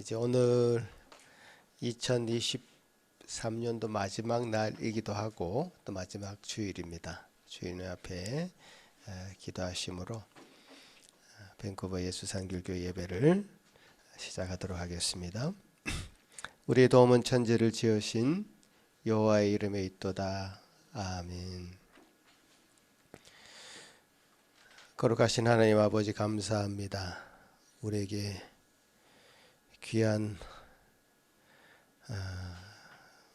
이제 오늘 2023년도 마지막 날이기도 하고 또 마지막 주일입니다. 주일 앞에 기도하심으로 밴쿠버 예수산길교 예배를 시작하도록 하겠습니다. 우리의 도움은 천지를 지으신 여호와의 이름에 있도다. 아멘. 거룩하신 하나님 아버지 감사합니다. 우리에게 귀한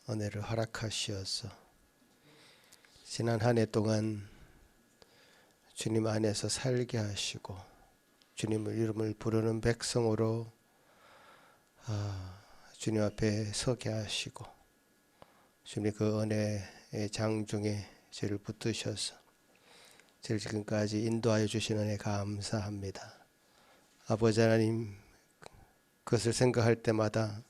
은혜를 허락하시어서 지난 한 해 동안 주님 안에서 살게 하시고 주님의 이름을 부르는 백성으로 주님 앞에 서게 하시고 주님 그 은혜의 장중에 저를 붙드셔서 저를 지금까지 인도하여 주신 은혜 감사합니다. 아버지 하나님, 그것을 생각할 때마다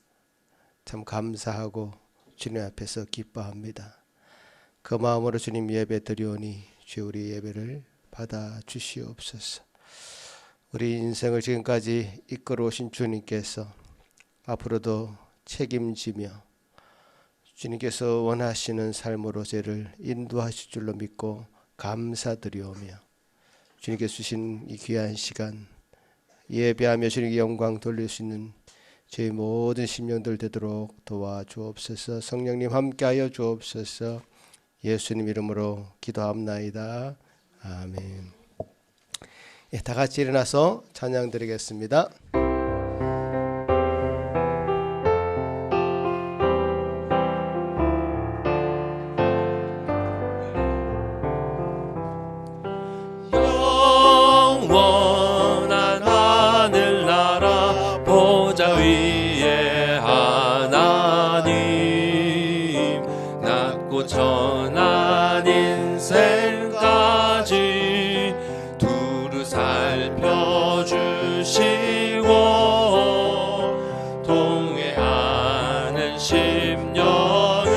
참 감사하고 주님 앞에서 기뻐합니다. 그 마음으로 주님 예배 드리오니 주여 우리 예배를 받아 주시옵소서. 우리 인생을 지금까지 이끌어 오신 주님께서 앞으로도 책임지며 주님께서 원하시는 삶으로 저를 인도하실 줄로 믿고 감사드리오며 주님께서 주신 이 귀한 시간 예배하며 주님께 영광 돌릴 수 있는 저희 모든 심령들 되도록 도와주옵소서. 성령님 함께하여 주옵소서. 예수님 이름으로 기도합나이다. 아멘. 다 같이 일어나서 찬양 드리겠습니다. 전한 인생까지 두루 살펴주시고 동해하는 심령을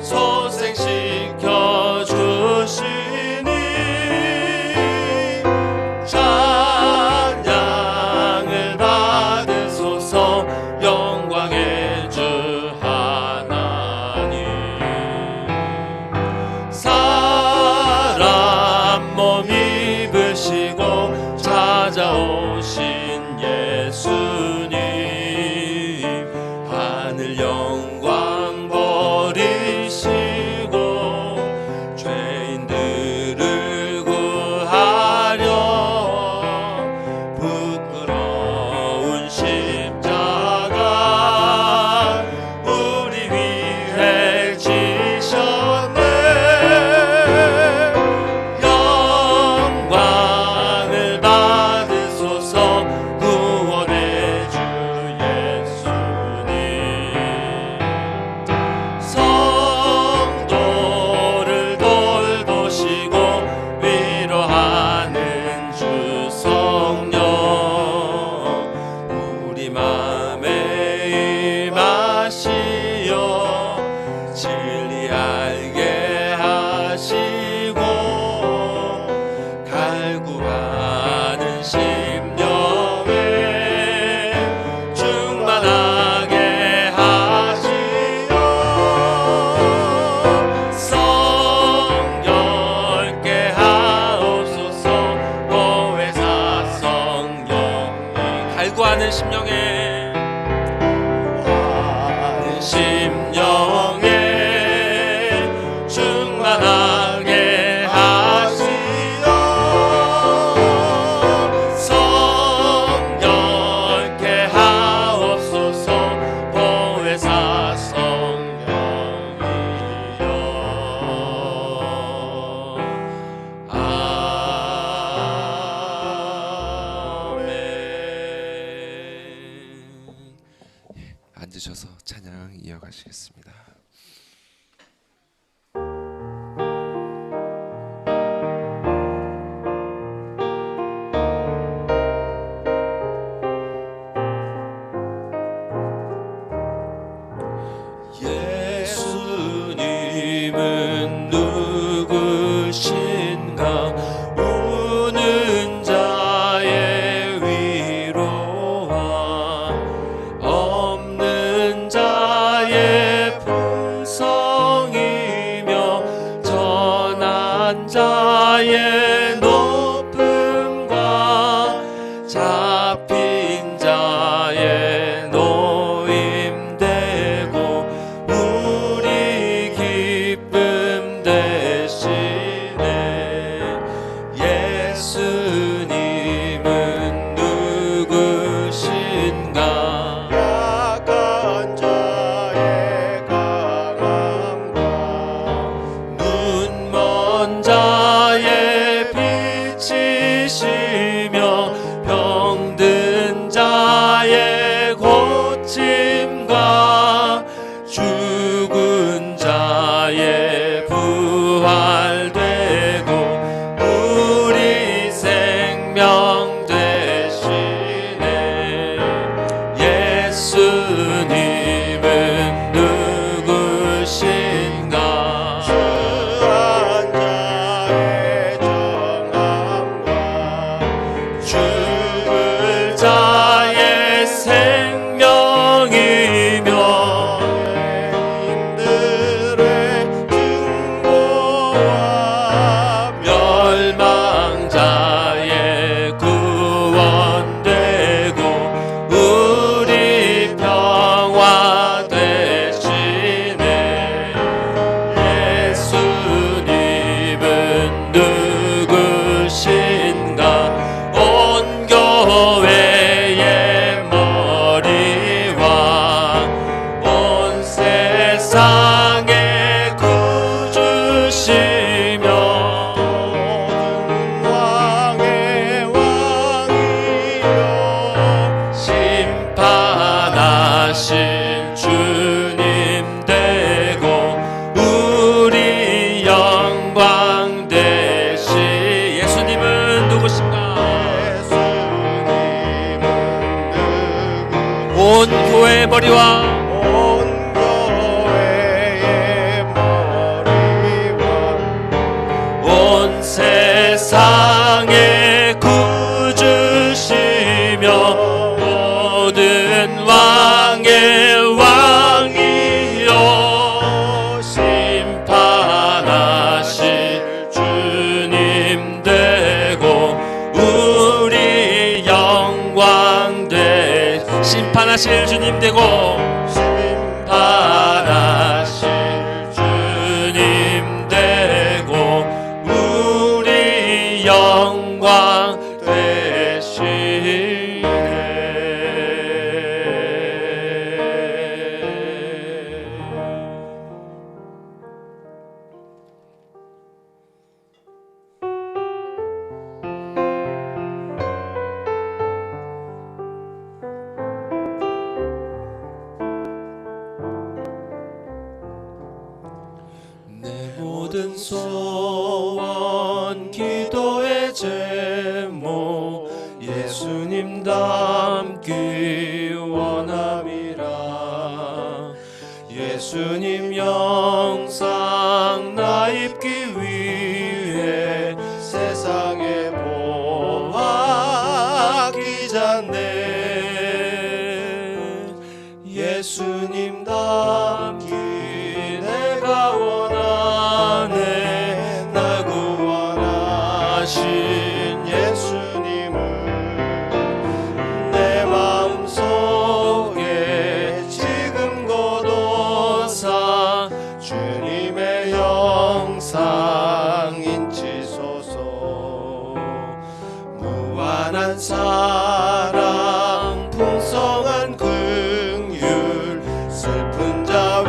소생시켜 주시니 찬양을 받으소서. 영광의 주 찾아오신 예수님, 하늘 영광 버리시고 죄인들을 구하려 부끄러운 십자가 우리 위해 지셨네. 갈구하는 심령에 충만하게 하시어 성결케 하옵소서. 보혜사 성령이여. 앉으셔서 찬양 이어가시겠습니다. 예수님은 누구신가? 우는 자의 위로와 생명 되시네. 예수님은 누구신가? 주한 자의 정함과 죽을 자의 생명이며 죄인들의 증거와 멸망자의 구원되고 우리 평화 되시네. 예수님은 누구신가? 온 교회의 머리와 온 세상의 구주시며 모든 왕의 왕이요 심판하실 주님 되고 우리 영광 되시. 예수님은 누구신가? 예수님은 누구 온 교회의 머리와 온 교회의 머리와 온 세상의 구주시며 모든 왕의 왕이요 심판하실 주님 되고 우리 영광 되. 심판하실 주님 되고 심판하실 주님 되고 우리 영광 되시네. 내 모든 소원 기도의 제목 예수님 닮기 원함이라. 예수님 영상 나 입기 위해 세상에 보았기 전에 예수님 닮기 내가 원하네. 날 구원하신 예수님을 내 마음속에 지금 거둬사 주님의 영상 인치소서. 무한한 사랑 풍성한 긍휼 슬픈 자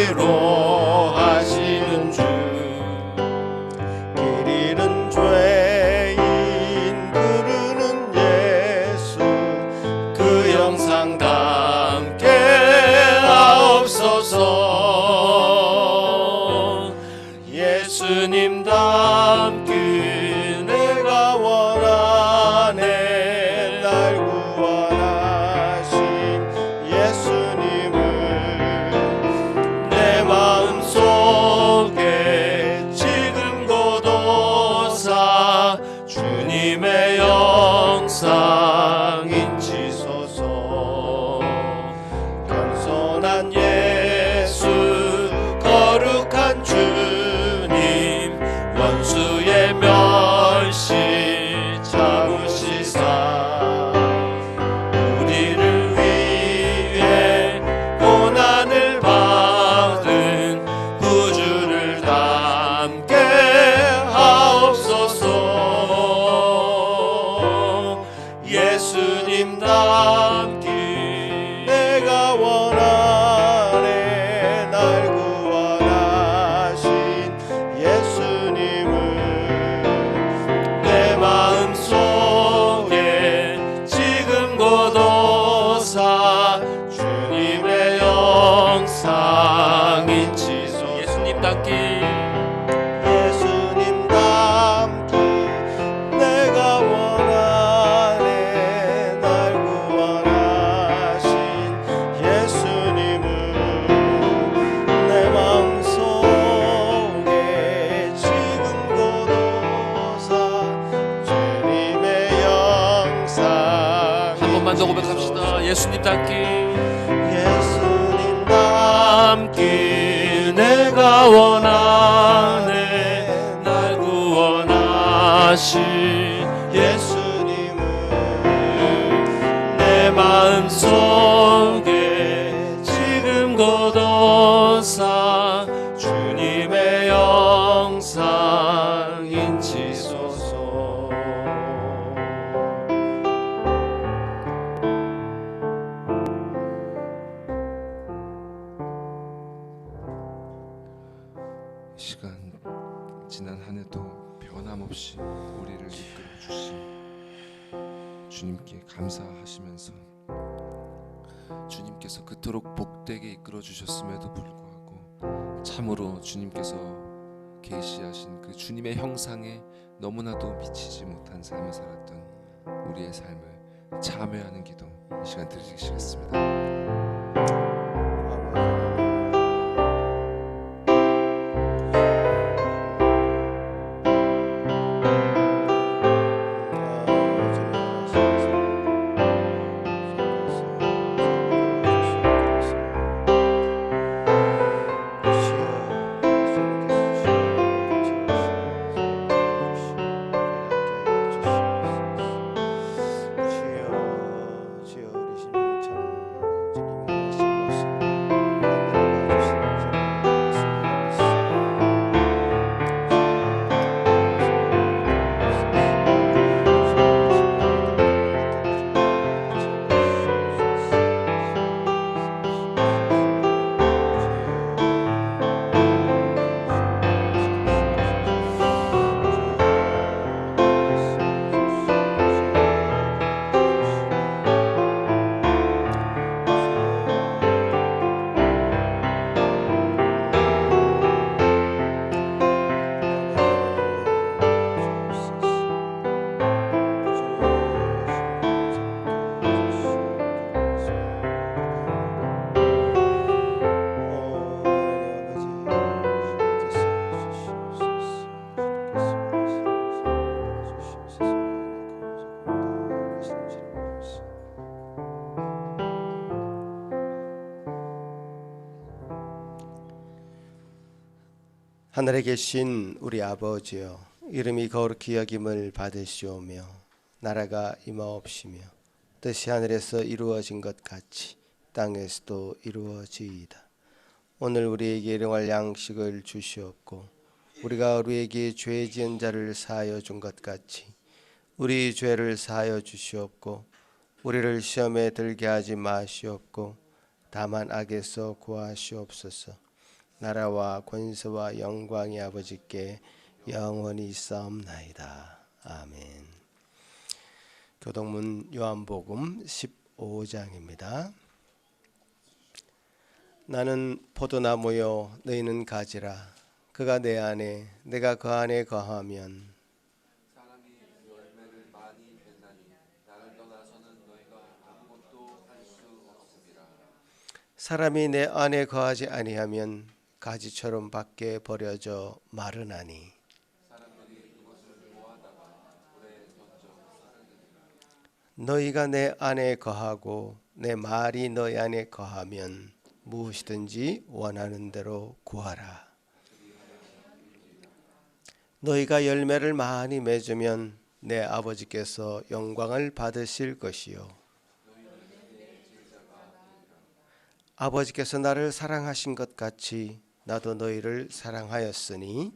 위로하시는 주. 길 잃은 죄인 부르는 예수 그 영상 담게 하옵소서. 예수님 닮기 내가 원하네. 날 구원하신 예수님을 내 마음속에 지금 거둬사 주님의 영상 인치소서. 겸손한 예수 거룩한 주님 원수의 멸시 참으시사 우리를 위해 고난을 받은 구주를 닮게 하옵소서. 예수님 닮기 내가 원하네. 날 구원하신 예수님을 내 마음속에 지금 거둬사 주님의 영상 인치소서. 예수님 닮기 예수님 닮기 내가 원하네. 한 번 더 고백합시다. 예수님 닮기 예수님 닮기 내가 원하네. 날 구원하신 예수님을 내 마음속에 지금 거둬사 주님의 영상 인치소서. 이 시간 지난 한 해도 변함없이 우리를 이끌어 주신 주님께 감사하시면서 주님께서 그토록 복되게 이끌어 주셨음에도 불구하고 참으로 주님께서 계시하신 그 주님의 형상에 너무나도 미치지 못한 삶을 살았던 우리의 삶을 참회하는 기도 이 시간 드리시겠습니다. 하늘에 계신 우리 아버지여, 이름이 거룩히 여김을 받으시오며 나라가 임하옵시며 뜻이 하늘에서 이루어진 것 같이 땅에서도 이루어지이다. 오늘 우리에게 일용할 양식을 주시옵고 우리가 우리에게 죄 지은 자를 사하여 준 것 같이 우리 죄를 사하여 주시옵고 우리를 시험에 들게 하지 마시옵고 다만 악에서 구하시옵소서. 나라와 권세와 영광이 아버지께 영원히 있사옵나이다. 아멘. 교동문 요한복음 15장입니다. 나는 포도나무요 너희는 가지라. 그가 내 안에 내가 그 안에 거하면 사람이 열매를 많이 맺나니 나를 떠나서는 너희가 아무것도 할 수 없으리라. 사람이 내 안에 거하지 아니하면 가지처럼 밖에 버려져 마르나니 너희가 내 안에 거하고 내 말이 너희 안에 거하면 무엇이든지 원하는 대로 구하라. 너희가 열매를 많이 맺으면 내 아버지께서 영광을 받으실 것이요 아버지께서 나를 사랑하신 것 같이 나도 너희를 사랑하였으니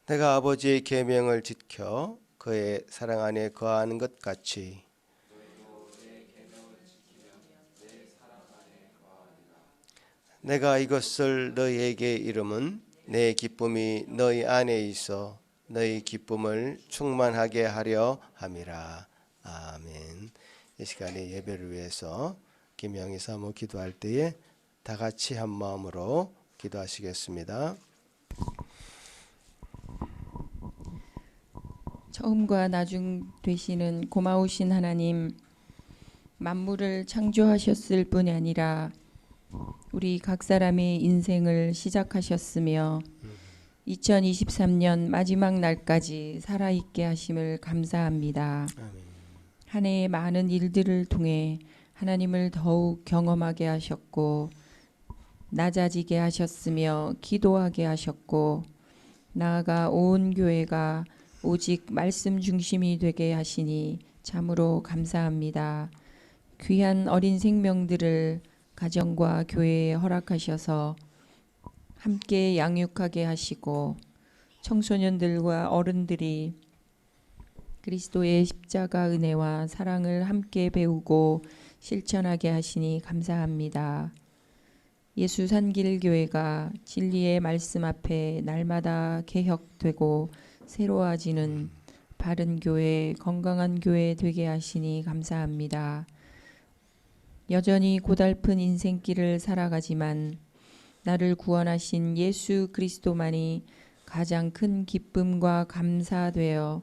내가 아버지의 계명을 지켜 그의 사랑 안에 거하는 것 같이 내가 이것을 너희에게 이름은 내 기쁨이 너희 안에 있어 너희 기쁨을 충만하게 하려 함이라. 아멘. 이 시간에 예배를 위해서 김영희 사모 기도할 때에 다 같이 한 마음으로 기도하시겠습니다. 처음과 나중 되시는 고마우신 하나님, 만물을 창조하셨을 뿐이 아니라 우리 각 사람의 인생을 시작하셨으며 2023년 마지막 날까지 살아있게 하심을 감사합니다. 아멘. 한 해의 많은 일들을 통해 하나님을 더욱 경험하게 하셨고 낮아지게 하셨으며 기도하게 하셨고 나아가 온 교회가 오직 말씀 중심이 되게 하시니 참으로 감사합니다. 귀한 어린 생명들을 가정과 교회에 허락하셔서 함께 양육하게 하시고 청소년들과 어른들이 그리스도의 십자가 은혜와 사랑을 함께 배우고 실천하게 하시니 감사합니다. 예수 산길교회가 진리의 말씀 앞에 날마다 개혁되고 새로워지는 바른 교회, 건강한 교회 되게 하시니 감사합니다. 여전히 고달픈 인생길을 살아가지만 나를 구원하신 예수 그리스도만이 가장 큰 기쁨과 감사되어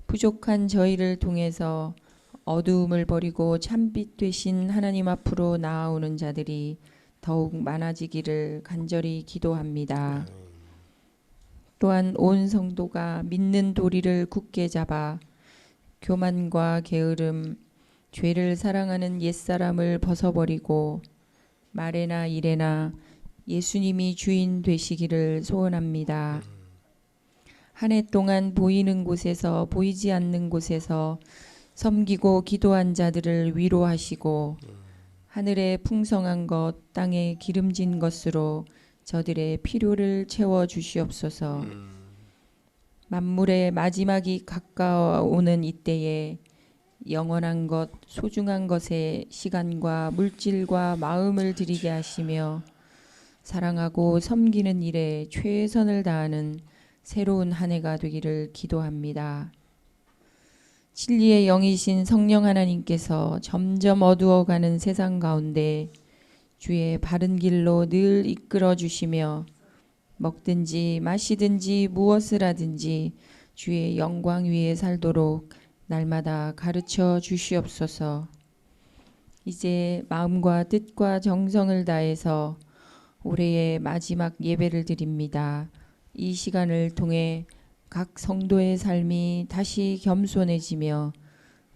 부족한 저희를 통해서 어두움을 버리고 참빛 되신 하나님 앞으로 나아오는 자들이 더욱 많아지기를 간절히 기도합니다. 또한 온 성도가 믿는 도리를 굳게 잡아 교만과 게으름, 죄를 사랑하는 옛사람을 벗어버리고 말에나 일에나 예수님이 주인 되시기를 소원합니다. 한 해 동안 보이는 곳에서 보이지 않는 곳에서 섬기고 기도한 자들을 위로하시고 하늘의 풍성한 것, 땅에 기름진 것으로 저들의 필요를 채워 주시옵소서. 만물의 마지막이 가까워오는 이때에 영원한 것, 소중한 것에 시간과 물질과 마음을 들이게 하시며 사랑하고 섬기는 일에 최선을 다하는 새로운 한 해가 되기를 기도합니다. 진리의 영이신 성령 하나님께서 점점 어두워가는 세상 가운데 주의 바른 길로 늘 이끌어 주시며 먹든지 마시든지 무엇을 하든지 주의 영광 위에 살도록 날마다 가르쳐 주시옵소서. 이제 마음과 뜻과 정성을 다해서 올해의 마지막 예배를 드립니다. 이 시간을 통해 각 성도의 삶이 다시 겸손해지며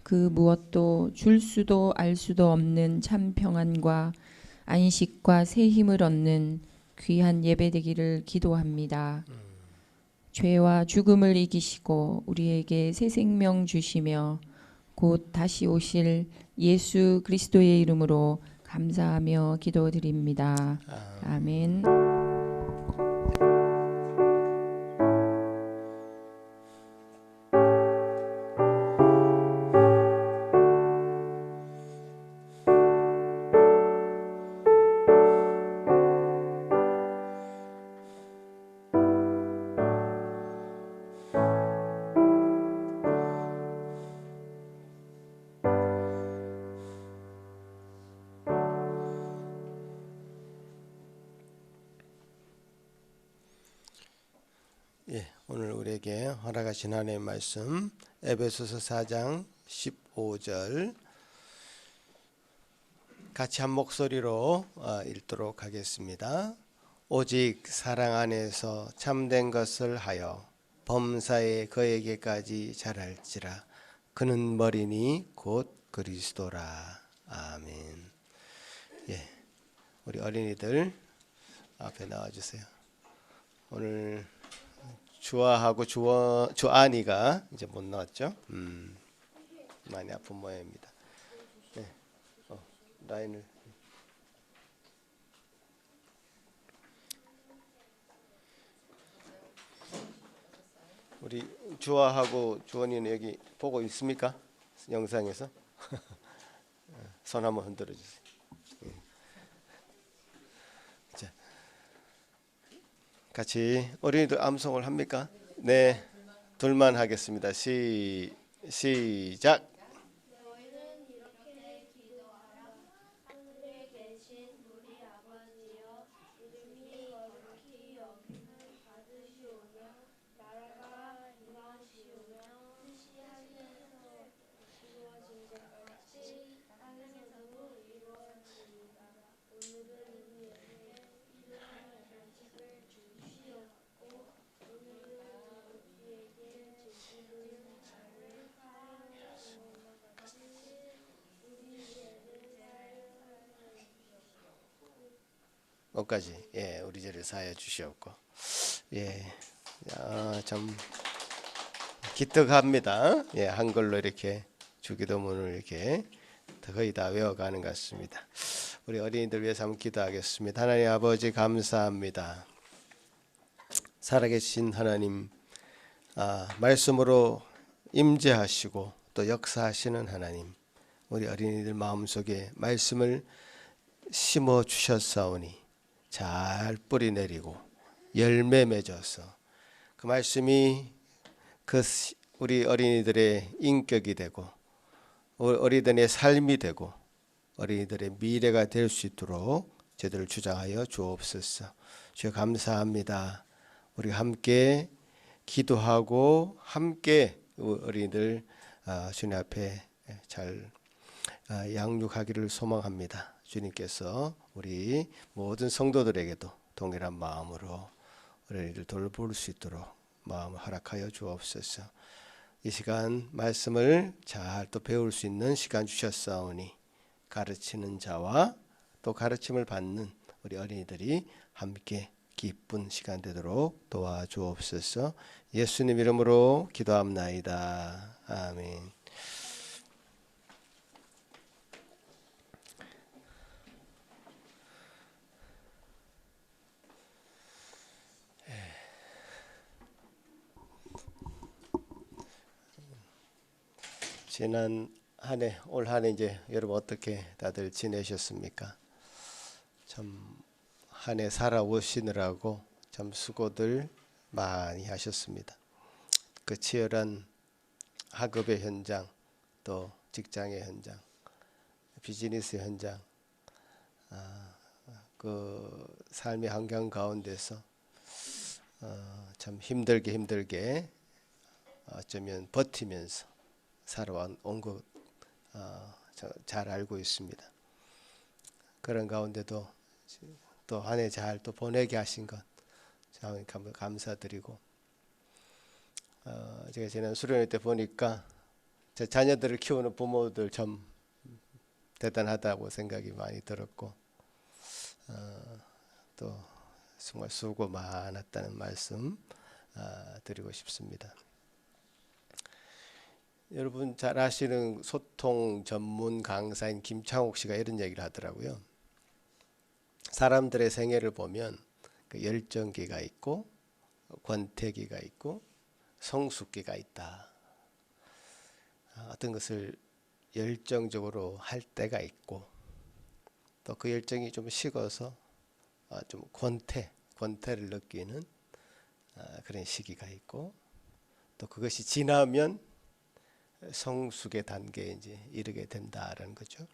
그 무엇도 줄 수도 알 수도 없는 참 평안과 안식과 새 힘을 얻는 귀한 예배 되기를 기도합니다. 죄와 죽음을 이기시고 우리에게 새 생명 주시며 곧 다시 오실 예수 그리스도의 이름으로 감사하며 기도드립니다. 아멘. 오늘 우리에게 허락하신 하나님의 말씀 에베소서 4장 15절 같이 한 목소리로 읽도록 하겠습니다. 오직 사랑 안에서 참된 것을 하여 범사에 그에게까지 자랄지라. 그는 머리니 곧 그리스도라. 아멘. 우리 어린이들 앞에 나와주세요. 오늘 주아하고 주안이가 이제 못 나왔죠. 많이 아픈 모양입니다. 라인을 우리 주아하고 주원이는 여기 보고 있습니까? 영상에서 손 한번 흔들어 주세요. 자, 같이 어린이들 암송을 합니까? 네, 둘만 하겠습니다. 시작. 옷까지 우리 저를 사여 주시옵고 참 기특합니다. 한글로 이렇게 주기도문을 이렇게 거의 다 외워가는 것 같습니다. 우리 어린이들 위해서 한번 기도하겠습니다. 하나님 아버지 감사합니다. 살아계신 하나님, 말씀으로 임재하시고 또 역사하시는 하나님, 우리 어린이들 마음속에 말씀을 심어 주셨사오니 잘 뿌리 내리고 열매 맺어서 그 말씀이 우리 어린이들의 인격이 되고 어린이들의 삶이 되고 어린이들의 미래가 될 수 있도록 제대로 주장하여 주옵소서. 주여 감사합니다. 우리 함께 기도하고 함께 어린이들 주님 앞에 잘 양육하기를 소망합니다. 주님께서 우리 모든 성도들에게도 동일한 마음으로 어린이들 돌볼 수 있도록 마음을 허락하여 주옵소서. 이 시간 말씀을 잘 또 배울 수 있는 시간 주셨사오니 가르치는 자와 또 가르침을 받는 우리 어린이들이 함께 기쁜 시간 되도록 도와주옵소서. 예수님 이름으로 기도합나이다. 아멘. 지난 한 해, 올 한 해 이제 여러분 어떻게 다들 지내셨습니까? 참 한 해 살아오시느라고 참 수고들 많이 하셨습니다. 그 치열한 학업의 현장, 또 직장의 현장, 비즈니스 현장, 그 삶의 환경 가운데서 참 힘들게 어쩌면 버티면서 살아온 것 잘 알고 있습니다. 그런 가운데도 또 한 해 잘 또 보내게 하신 것 참 감사드리고 제가 지난 수련회 때 보니까 제 자녀들을 키우는 부모들 참 대단하다고 생각이 많이 들었고 또 정말 수고 많았다는 말씀 드리고 싶습니다. 여러분 잘 아시는 소통 전문 강사인 김창옥 씨가 이런 얘기를 하더라고요. 사람들의 생애를 보면 그 열정기가 있고 권태기가 있고 성숙기가 있다. 어떤 것을 열정적으로 할 때가 있고 또 그 열정이 좀 식어서 좀 권태를 느끼는 그런 시기가 있고 또 그것이 지나면 성숙의 단계에 이제 이르게 된다라는 거죠.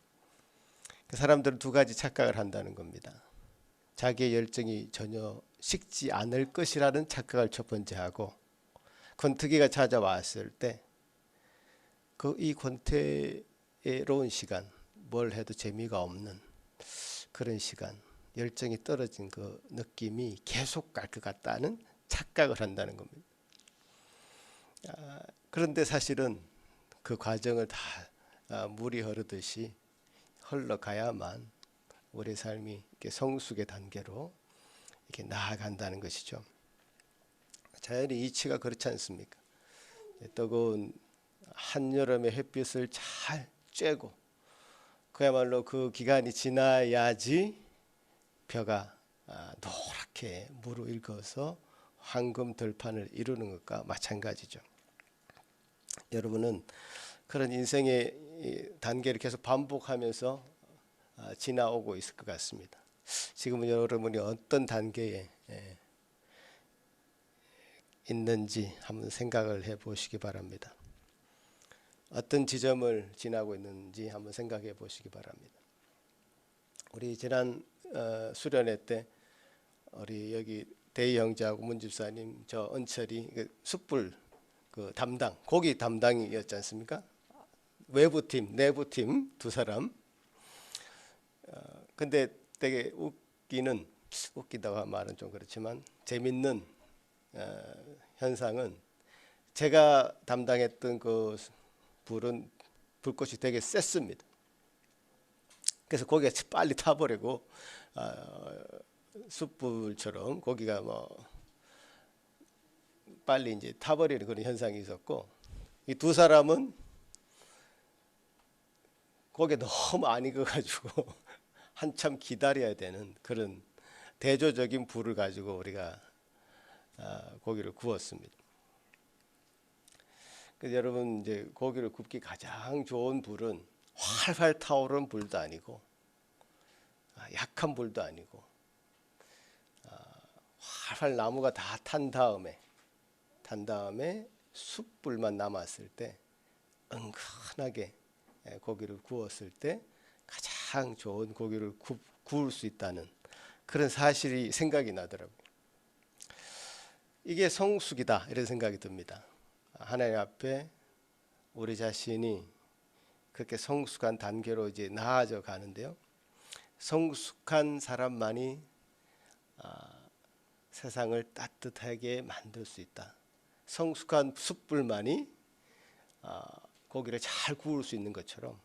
그 사람들은 두 가지 착각을 한다는 겁니다. 자기의 열정이 전혀 식지 않을 것이라는 착각을 첫 번째 하고 권태기가 찾아왔을 때 이 권태로운 시간, 뭘 해도 재미가 없는 그런 시간, 열정이 떨어진 그 느낌이 계속 갈 것 같다는 착각을 한다는 겁니다. 그런데 사실은 그 과정을 다 물이 흐르듯이 흘러가야만 우리 삶이 이렇게 성숙의 단계로 이렇게 나아간다는 것이죠. 자연의 이치가 그렇지 않습니까? 뜨거운 한여름의 햇빛을 잘 쬐고 그야말로 그 기간이 지나야지 벼가 노랗게 무르익어서 황금 들판을 이루는 것과 마찬가지죠. 여러분은 그런 인생의 단계를 계속 반복하면서 지나오고 있을 것 같습니다. 지금은 여러분이 어떤 단계에 있는지 한번 생각을 해보시기 바랍니다. 어떤 지점을 지나고 있는지 한번 생각해 보시기 바랍니다. 우리 지난 수련회 때 우리 여기 대희 형제하고 문 집사님, 저 은철이 숯불 그 담당, 고기 담당이었지 않습니까? 외부팀, 내부팀 두 사람. 근데 되게 웃기다고 말은 좀 그렇지만 재밌는 현상은 제가 담당했던 그 불은 불꽃이 되게 셌습니다. 그래서 고기가 빨리 타버리고 숯불처럼 고기가 뭐 빨리 이제 타버리는 그런 현상이 있었고, 이 두 사람은 고기 너무 안 익어가지고 한참 기다려야 되는 그런 대조적인 불을 가지고 우리가 고기를 구웠습니다. 그래서 여러분, 이제 고기를 굽기 가장 좋은 불은 활활 타오르는 불도 아니고 약한 불도 아니고 활활 나무가 다 탄 다음에 숯불만 남았을 때 은근하게 고기를 구웠을 때 가장 좋은 고기를 구울 수 있다는 그런 사실이 생각이 나더라고요. 이게 성숙이다 이런 생각이 듭니다. 하나님 앞에 우리 자신이 그렇게 성숙한 단계로 이제 나아져 가는데요. 성숙한 사람만이 세상을 따뜻하게 만들 수 있다. 성숙한 숯불만이 고기를 잘 구울 수 있는 것처럼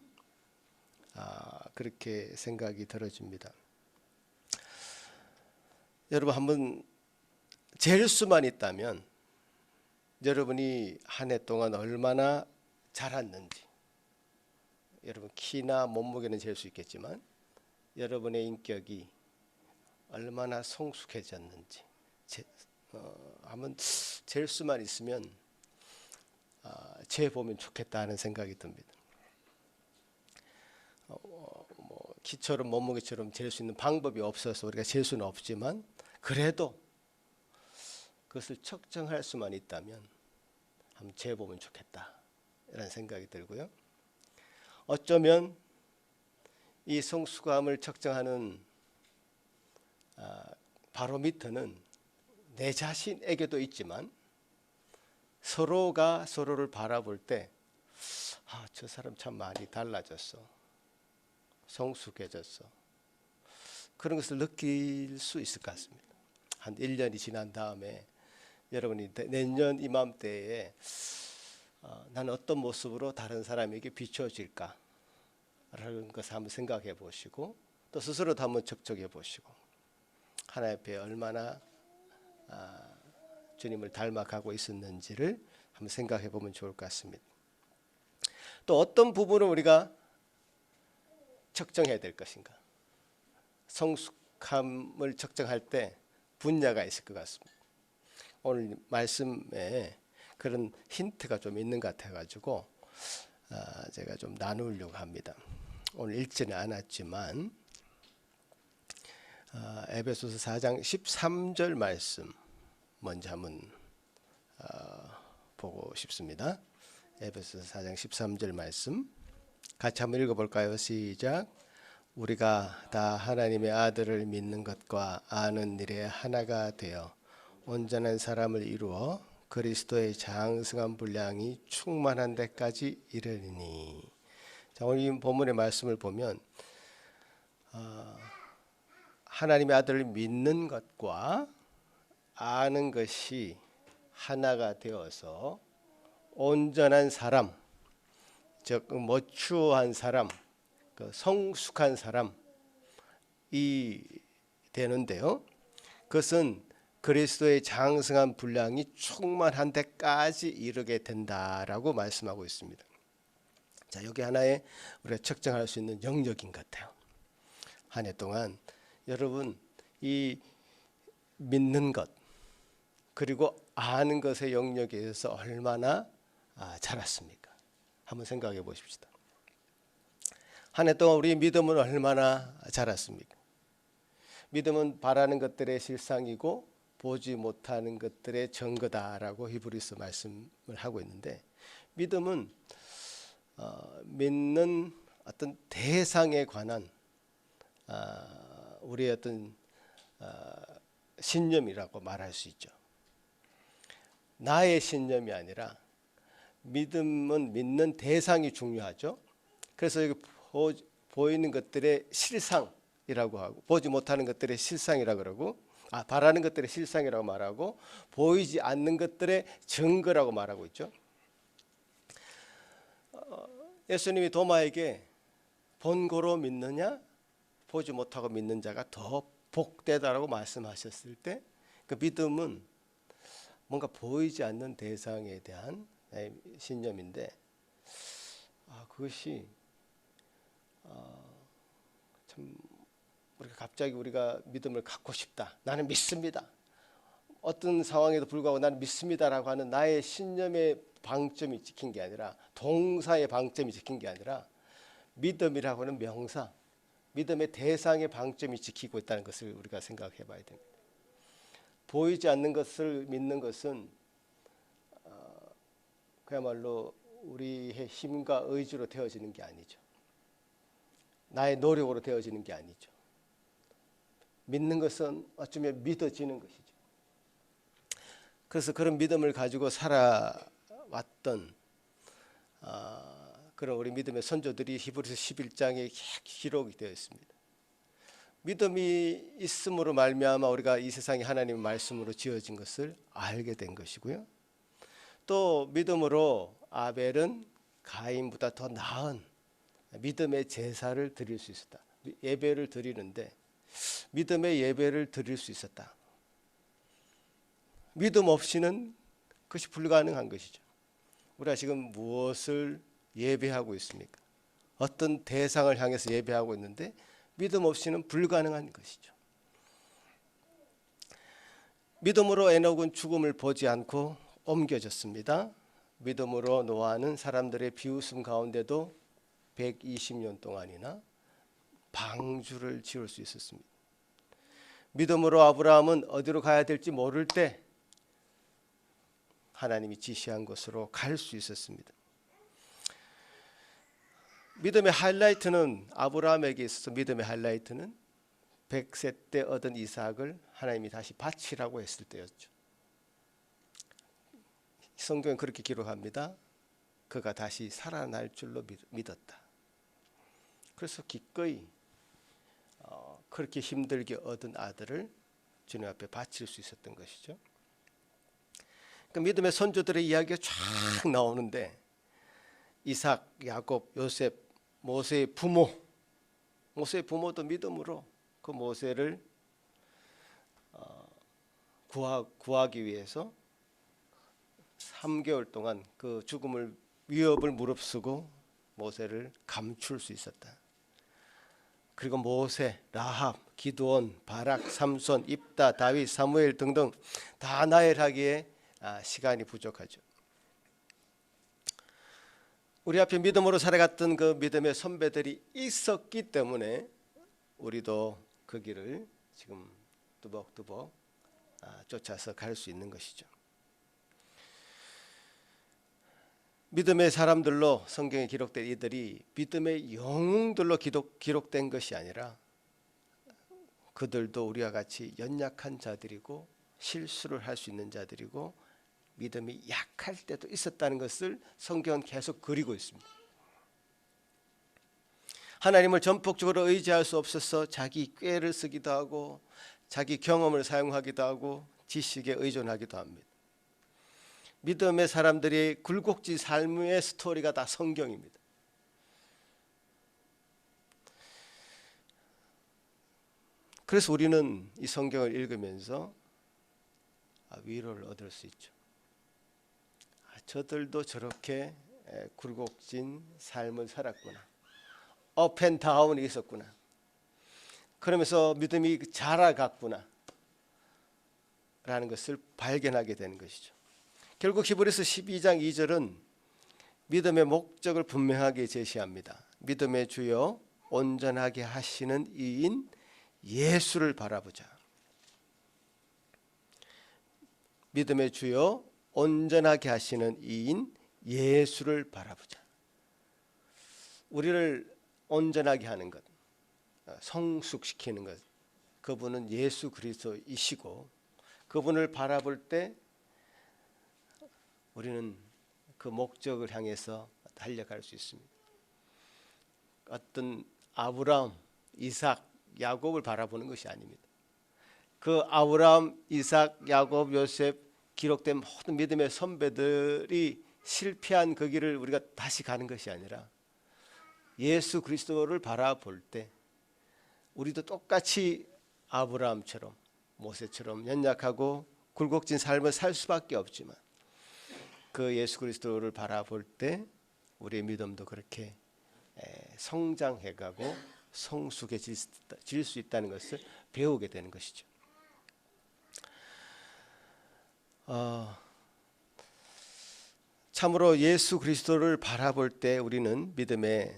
그렇게 생각이 들어집니다. 여러분, 한번 잴 수만 있다면 여러분이 한 해 동안 얼마나 자랐는지, 여러분 키나 몸무게는 잴 수 있겠지만 여러분의 인격이 얼마나 성숙해졌는지 한번 잴 수만 있으면 재보면 좋겠다 하는 생각이 듭니다. 뭐 키처럼 몸무게처럼 잴 수 있는 방법이 없어서 우리가 잴 수는 없지만, 그래도 그것을 측정할 수만 있다면 한번 재보면 좋겠다 이런 생각이 들고요. 어쩌면 이 성숙함을 측정하는 바로미터는 내 자신에게도 있지만 서로가 서로를 바라볼 때 저 사람 참 많이 달라졌어, 성숙해졌어, 그런 것을 느낄 수 있을 것 같습니다. 한 1년이 지난 다음에 여러분이 내년 이맘때에 나는 어떤 모습으로 다른 사람에게 비춰질까 라는 것을 한번 생각해 보시고, 또 스스로도 한번 적적해 보시고, 하나님 앞에 얼마나 주님을 닮아가고 있었는지를 한번 생각해 보면 좋을 것 같습니다. 또 어떤 부분을 우리가 측정해야 될 것인가? 성숙함을 측정할 때 분야가 있을 것 같습니다. 오늘 말씀에 그런 힌트가 좀 있는 것 같아가지고 제가 좀 나누려고 합니다. 오늘 읽지는 않았지만 에베소서 4장 13절 말씀 먼저 한번 보고 싶습니다. 에베소서 4장 13절 말씀 같이 한번 읽어볼까요? 시작. 우리가 다 하나님의 아들을 믿는 것과 아는 일에 하나가 되어 온전한 사람을 이루어 그리스도의 장성한 분량이 충만한 데까지 이르리니. 자, 오늘 이 본문의 말씀을 보면 하나님의 아들을 믿는 것과 아는 것이 하나가 되어서 온전한 사람, 즉 머추어한 사람, 성숙한 사람이 되는데요. 그것은 그리스도의 장성한 분량이 충만한 데까지 이르게 된다라고 말씀하고 있습니다. 자, 여기 하나의 우리가 측정할 수 있는 영역인 것 같아요. 한 해 동안 여러분 이 믿는 것 그리고 아는 것의 영역에서 얼마나 자랐습니까? 한번 생각해 보십시다. 한 해 동안 우리 믿음은 얼마나 자랐습니까? 믿음은 바라는 것들의 실상이고 보지 못하는 것들의 증거다라고 히브리서 말씀을 하고 있는데, 믿음은 믿는 어떤 대상에 관한 우리의 어떤 신념이라고 말할 수 있죠. 나의 신념이 아니라 믿음은 믿는 대상이 중요하죠. 그래서 여기 보이는 것들의 실상이라고 하고, 보지 못하는 것들의 실상이라고 그러고, 바라는 것들의 실상이라고 말하고, 보이지 않는 것들의 증거라고 말하고 있죠. 예수님이 도마에게 본고로 믿느냐 보지 못하고 믿는 자가 더 복되다라고 말씀하셨을 때 그 믿음은 뭔가 보이지 않는 대상에 대한 신념인데 그것이 참 우리가 믿음을 갖고 싶다. 나는 믿습니다. 어떤 상황에도 불구하고 나는 믿습니다라고 하는 나의 신념의 방점이 찍힌 게 아니라 동사의 방점이 찍힌 게 아니라 믿음이라고 하는 명사, 믿음의 대상의 방점이 지키고 있다는 것을 우리가 생각해 봐야 됩니다. 보이지 않는 것을 믿는 것은 그야말로 우리의 힘과 의지로 되어지는 게 아니죠. 나의 노력으로 되어지는 게 아니죠. 믿는 것은 어쩌면 믿어지는 것이죠. 그래서 그런 믿음을 가지고 살아왔던 그런 우리 믿음의 선조들이 히브리서 11장에 기록이 되어 있습니다. 믿음이 있음으로 말미암아 우리가 이 세상에 하나님의 말씀으로 지어진 것을 알게 된 것이고요. 또 믿음으로 아벨은 가인보다 더 나은 믿음의 제사를 드릴 수 있었다. 예배를 드리는데 믿음의 예배를 드릴 수 있었다. 믿음 없이는 그것이 불가능한 것이죠. 우리가 지금 무엇을 예배하고 있습니까? 어떤 대상을 향해서 예배하고 있는데 믿음 없이는 불가능한 것이죠. 믿음으로 에녹은 죽음을 보지 않고 옮겨졌습니다. 믿음으로 노아는 사람들의 비웃음 가운데도 120년 동안이나 방주를 지을 수 있었습니다. 믿음으로 아브라함은 어디로 가야 될지 모를 때 하나님이 지시한 곳으로 갈 수 있었습니다. 믿음의 하이라이트는 아브라함에게 있어서 믿음의 하이라이트는 100세 때 얻은 이삭을 하나님이 다시 바치라고 했을 때였죠. 성경은 그렇게 기록합니다. 그가 다시 살아날 줄로 믿었다. 그래서 기꺼이 그렇게 힘들게 얻은 아들을 주님 앞에 바칠 수 있었던 것이죠. 그러니까 믿음의 선조들의 이야기가 쫙 나오는데 이삭, 야곱, 요셉, 모세의 부모도 믿음으로 그 모세를 구하기 위해서 3개월 동안 그 죽음을 위협을 무릅쓰고 모세를 감출 수 있었다. 그리고 모세, 라합, 기드온, 바락, 삼손, 입다, 다윗, 사무엘 등등 다 나열하기에 시간이 부족하죠. 우리 앞에 믿음으로 살아갔던 그 믿음의 선배들이 있었기 때문에 우리도 그 길을 지금 뚜벅뚜벅 쫓아서 갈 수 있는 것이죠. 믿음의 사람들로 성경에 기록된 이들이 믿음의 영웅들로 기록된 것이 아니라 그들도 우리와 같이 연약한 자들이고 실수를 할 수 있는 자들이고 믿음이 약할 때도 있었다는 것을 성경은 계속 그리고 있습니다. 하나님을 전폭적으로 의지할 수 없어서 자기 꾀를 쓰기도 하고 자기 경험을 사용하기도 하고 지식에 의존하기도 합니다. 믿음의 사람들이 굴곡진 삶의 스토리가 다 성경입니다. 그래서 우리는 이 성경을 읽으면서 위로를 얻을 수 있죠. 저들도 저렇게 굴곡진 삶을 살았구나. 업 앤 다운이 있었구나. 그러면서 믿음이 자라갔구나 라는 것을 발견하게 되는 것이죠. 결국 히브리서 12장 2절은 믿음의 목적을 분명하게 제시합니다. 믿음의 주요 온전하게 하시는 이인 예수를 바라보자. 믿음의 주요 온전하게 하시는 이인 예수를 바라보자. 우리를 온전하게 하는 것, 성숙시키는 것, 그분은 예수 그리스도이시고 그분을 바라볼 때 우리는 그 목적을 향해서 달려갈 수 있습니다. 어떤 아브라함, 이삭, 야곱을 바라보는 것이 아닙니다. 그 아브라함, 이삭, 야곱, 요셉 기록된 모든 믿음의 선배들이 실패한 그 길을 우리가 다시 가는 것이 아니라 예수 그리스도를 바라볼 때 우리도 똑같이 아브라함처럼 모세처럼 연약하고 굴곡진 삶을 살 수밖에 없지만 그 예수 그리스도를 바라볼 때 우리의 믿음도 그렇게 성장해가고 성숙해질 수 있다는 것을 배우게 되는 것이죠. 참으로 예수 그리스도를 바라볼 때 우리는 믿음의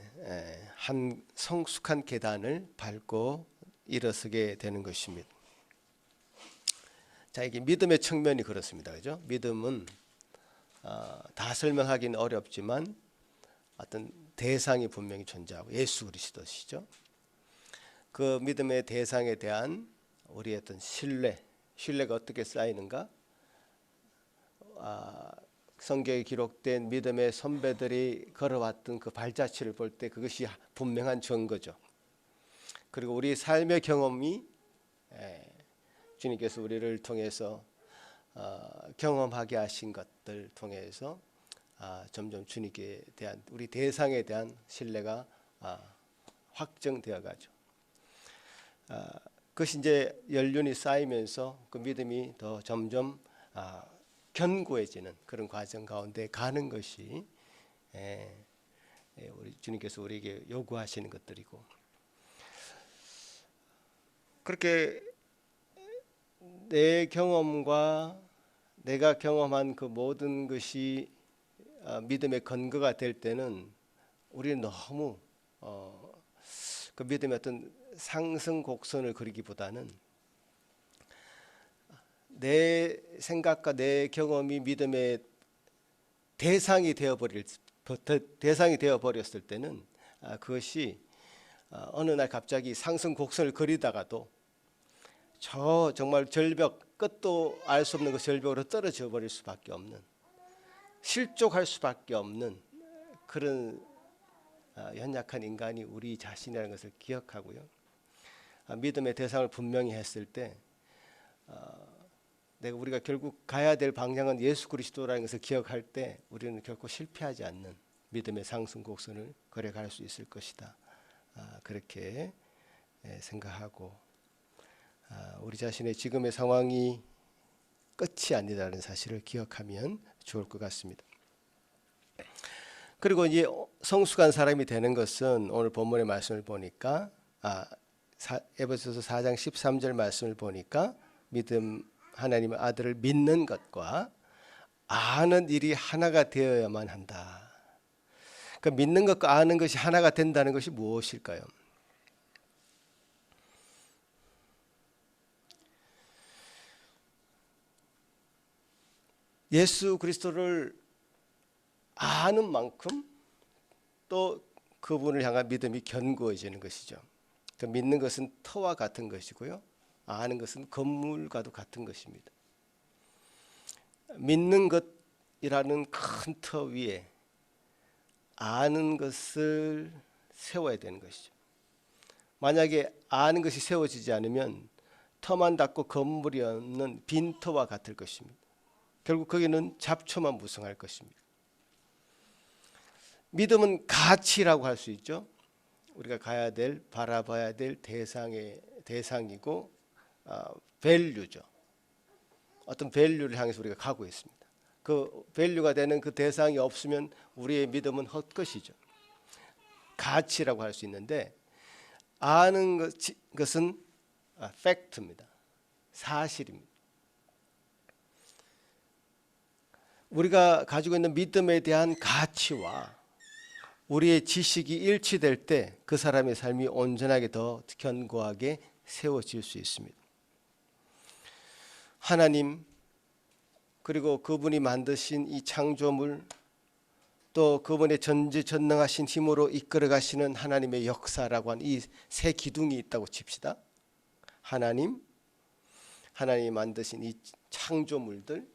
한 성숙한 계단을 밟고 일어서게 되는 것입니다. 자, 이게 믿음의 측면이 그렇습니다. 그죠? 믿음은 다 설명하기는 어렵지만 어떤 대상이 분명히 존재하고 예수 그리스도시죠. 그 믿음의 대상에 대한 우리의 어떤 신뢰가 어떻게 쌓이는가? 성경에 기록된 믿음의 선배들이 걸어왔던 그 발자취를 볼 때 그것이 분명한 증거죠. 그리고 우리 삶의 경험이 주님께서 우리를 통해서 경험하게 하신 것들 통해서 점점 주님께 대한 우리 대상에 대한 신뢰가 확정되어 가죠. 그것이 이제 연륜이 쌓이면서 그 믿음이 더 점점 견고해지는 그런 과정 가운데 가는 것이 우리 주님께서 우리에게 요구하시는 것들이고, 그렇게 내 경험과 내가 경험한 그 모든 것이 믿음의 근거가 될 때는 우리는 너무 그 믿음의 어떤 상승 곡선을 그리기보다는 내 생각과 내 경험이 믿음의 대상이 되어 버렸을 때는 그것이 어느 날 갑자기 상승 곡선을 그리다가도 저 정말 절벽, 끝도 알 수 없는 그 절벽으로 떨어져 버릴 수밖에 없는, 실족할 수밖에 없는 그런 연약한 인간이 우리 자신이라는 것을 기억하고요. 믿음의 대상을 분명히 했을 때 우리가 결국 가야 될 방향은 예수 그리스도라는 것을 기억할 때 우리는 결코 실패하지 않는 믿음의 상승 곡선을 걸어갈 수 있을 것이다. 그렇게 생각하고 우리 자신의 지금의 상황이 끝이 아니라는 사실을 기억하면 좋을 것 같습니다. 그리고 이제 성숙한 사람이 되는 것은 오늘 본문의 말씀을 보니까 에베소서 4장 13절 말씀을 보니까 믿음 하나님의 아들을 믿는 것과 아는 일이 하나가 되어야만 한다. 그 믿는 것과 아는 것이 하나가 된다는 것이 무엇일까요? 예수 그리스도를 아는 만큼 또 그분을 향한 믿음이 견고해지는 것이죠. 그 믿는 것은 터와 같은 것이고요, 아는 것은 건물과도 같은 것입니다. 믿는 것이라는 큰 터 위에 아는 것을 세워야 되는 것이죠. 만약에 아는 것이 세워지지 않으면 터만 닿고 건물이 없는 빈 터와 같을 것입니다. 결국 거기는 잡초만 무성할 것입니다. 믿음은 가치라고 할 수 있죠. 우리가 가야 될, 바라봐야 될 대상이고 밸류죠. 어떤 밸류를 향해서 우리가 가고 있습니다. 그 밸류가 되는 그 대상이 없으면 우리의 믿음은 헛것이죠. 가치라고 할 수 있는데, 아는 것은 팩트입니다. 사실입니다. 우리가 가지고 있는 믿음에 대한 가치와 우리의 지식이 일치될 때 그 사람의 삶이 온전하게 더 견고하게 세워질 수 있습니다. 하나님, 그리고 그분이 만드신 이 창조물, 또 그분의 전지전능하신 힘으로 이끌어 가시는 하나님의 역사라고 하는 이 세 기둥이 있다고 칩시다. 하나님이 만드신 이 창조물들,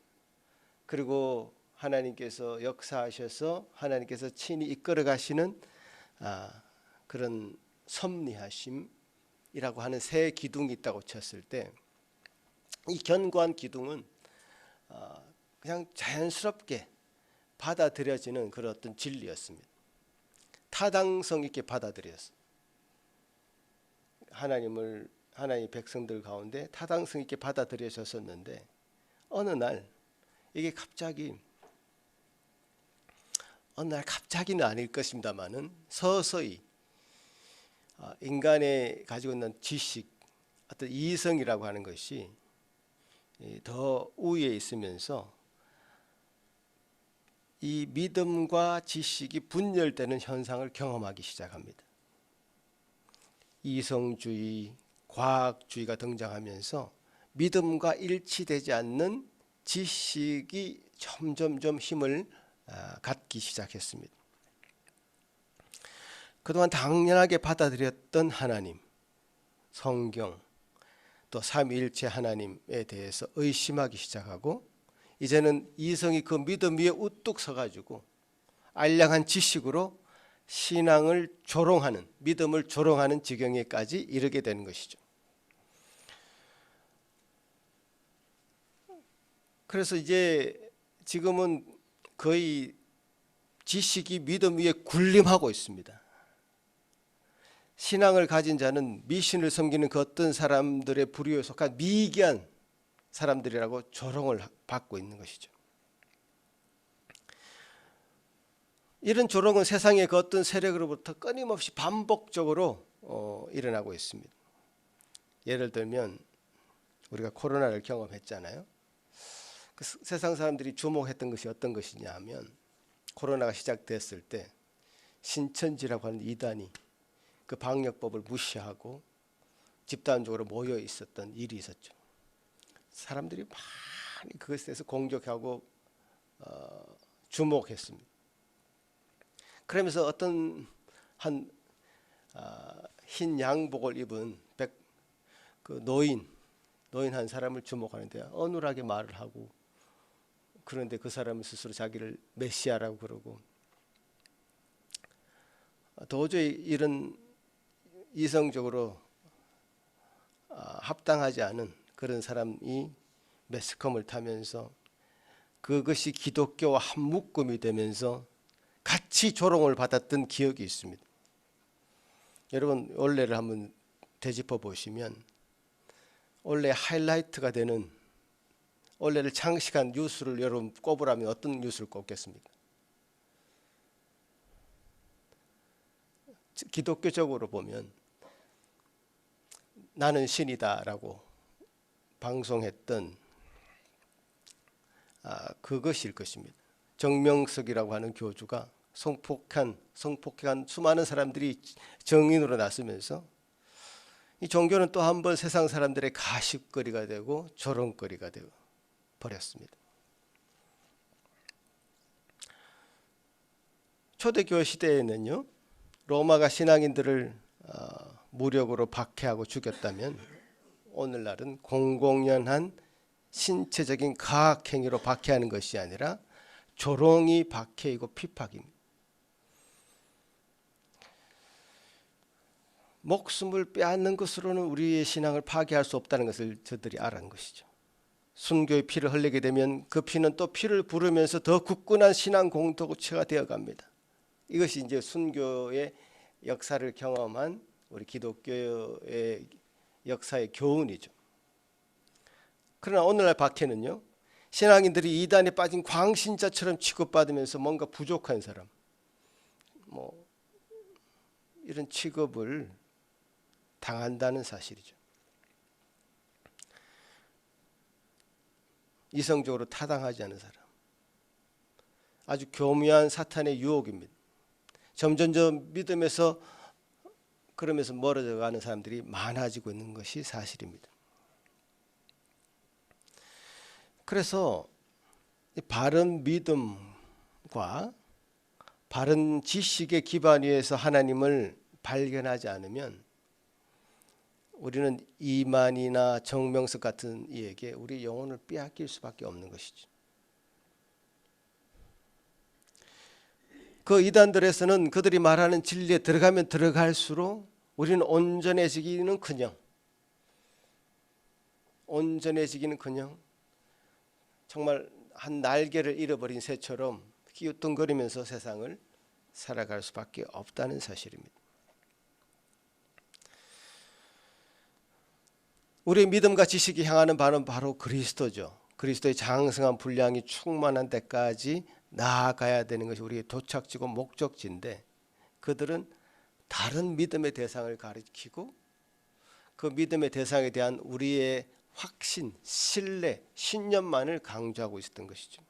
그리고 하나님께서 역사하셔서 하나님께서 친히 이끌어 가시는 그런 섭리하심이라고 하는 세 기둥이 있다고 쳤을 때, 이 견고한 기둥은 그냥 자연스럽게 받아들여지는 그런 어떤 진리였습니다. 타당성 있게 받아들였어요. 하나님의 백성들 가운데 타당성 있게 받아들여졌었는데 어느 날 이게 갑자기는 아닐 것입니다만은 서서히 인간의 가지고 있는 지식, 어떤 이성이라고 하는 것이 더 우위에 있으면서 이 믿음과 지식이 분열되는 현상을 경험하기 시작합니다. 이성주의, 과학주의가 등장하면서 믿음과 일치되지 않는 지식이 점점점 힘을 갖기 시작했습니다. 그동안 당연하게 받아들였던 하나님, 성경, 또 삼위일체 하나님에 대해서 의심하기 시작하고 이제는 이성이 그 믿음 위에 우뚝 서가지고 알량한 지식으로 신앙을 조롱하는, 믿음을 조롱하는 지경에까지 이르게 되는 것이죠. 그래서 이제 지금은 거의 지식이 믿음 위에 군림하고 있습니다. 신앙을 가진 자는 미신을 섬기는 그 어떤 사람들의 부류에 속한 미개한 사람들이라고 조롱을 받고 있는 것이죠. 이런 조롱은 세상의 그 어떤 세력으로부터 끊임없이 반복적으로 일어나고 있습니다. 예를 들면 우리가 코로나를 경험했잖아요. 그 세상 사람들이 주목했던 것이 어떤 것이냐 하면 코로나가 시작됐을 때 신천지라고 하는 이단이 그 방역법을 무시하고 집단적으로 모여 있었던 일이 있었죠. 사람들이 많이 그것에 대해서 공격하고 주목했습니다. 그러면서 어떤 흰 양복을 입은 그 노인 한 사람을 주목하는데 어눌하게 말을 하고, 그런데 그 사람은 스스로 자기를 메시아라고 그러고, 도저히 이런 이성적으로 합당하지 않은 그런 사람이 매스컴을 타면서 그것이 기독교와 한 묶음이 되면서 같이 조롱을 받았던 기억이 있습니다. 여러분 원래를 한번 되짚어 보시면 원래 하이라이트가 되는, 원래를 장식한 뉴스를 여러분 꼽으라면 어떤 뉴스를 꼽겠습니까? 기독교적으로 보면 나는 신이다라고 방송했던 그것일 것입니다. 정명석이라고 하는 교주가 성폭행한 수많은 사람들이 정인으로 나서면서 이 종교는 또 한 번 세상 사람들의 가십거리가 되고 조롱거리가 되어 버렸습니다. 초대교회 시대에는요, 로마가 신앙인들을 무력으로 박해하고 죽였다면 오늘날은 공공연한 신체적인 가학행위로 박해하는 것이 아니라 조롱이 박해이고 핍박입니다. 목숨을 빼앗는 것으로는 우리의 신앙을 파괴할 수 없다는 것을 저들이 알은 것이죠. 순교의 피를 흘리게 되면 그 피는 또 피를 부르면서 더 굳건한 신앙 공동체가 되어갑니다. 이것이 이제 순교의 역사를 경험한 우리 기독교의 역사의 교훈이죠. 그러나 오늘날 박해는요, 신앙인들이 이단에 빠진 광신자처럼 취급받으면서 뭔가 부족한 사람, 이런 취급을 당한다는 사실이죠. 이성적으로 타당하지 않은 사람, 아주 교묘한 사탄의 유혹입니다. 점점 믿음에서 그러면서 멀어져 가는 사람들이 많아지고 있는 것이 사실입니다. 그래서 바른 믿음과 바른 지식의 기반 위에서 하나님을 발견하지 않으면 우리는 이만이나 정명석 같은 이에게 우리 영혼을 빼앗길 수밖에 없는 것이죠. 그 이단들에서는 그들이 말하는 진리에 들어가면 들어갈수록 우리는 온전해지기는커녕 정말 한 날개를 잃어버린 새처럼 기우뚱거리면서 세상을 살아갈 수밖에 없다는 사실입니다. 우리의 믿음과 지식이 향하는 바는 바로 그리스도죠. 그리스도의 장성한 분량이 충만한 데까지 나아가야 되는 것이 우리의 도착지고 목적지인데, 그들은 다른 믿음의 대상을 가리키고 그 믿음의 대상에 대한 우리의 확신, 신뢰, 신념만을 강조하고 있었던 것이죠.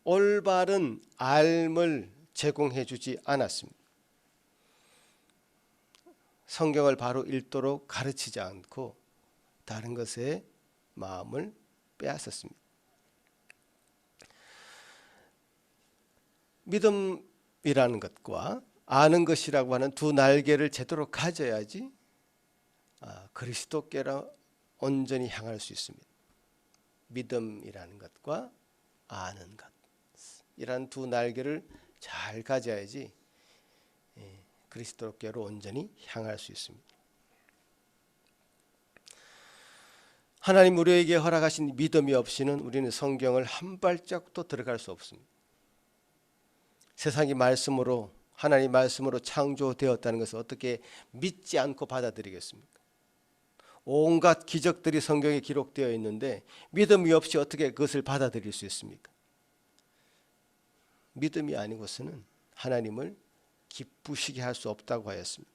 올바른 알을 제공해 주지 않았습니다. 성경을 바로 읽도록 가르치지 않고 다른 것에 마음을 빼앗았습니다. 믿음이라는 것과 아는 것이라고 하는 두 날개를 제대로 가져야지 그리스도께로 온전히 향할 수 있습니다. 믿음이라는 것과 아는 것, 이란 두 날개를 잘 가져야지 그리스도께로 온전히 향할 수 있습니다. 하나님 우리에게 허락하신 믿음이 없이는 우리는 성경을 한 발짝도 들어갈 수 없습니다. 세상이 말씀으로, 하나님 말씀으로 창조되었다는 것을 어떻게 믿지 않고 받아들이겠습니까? 온갖 기적들이 성경에 기록되어 있는데 믿음이 없이 어떻게 그것을 받아들일 수 있습니까? 믿음이 아니고서는 하나님을 기쁘시게 할 수 없다고 하였습니다.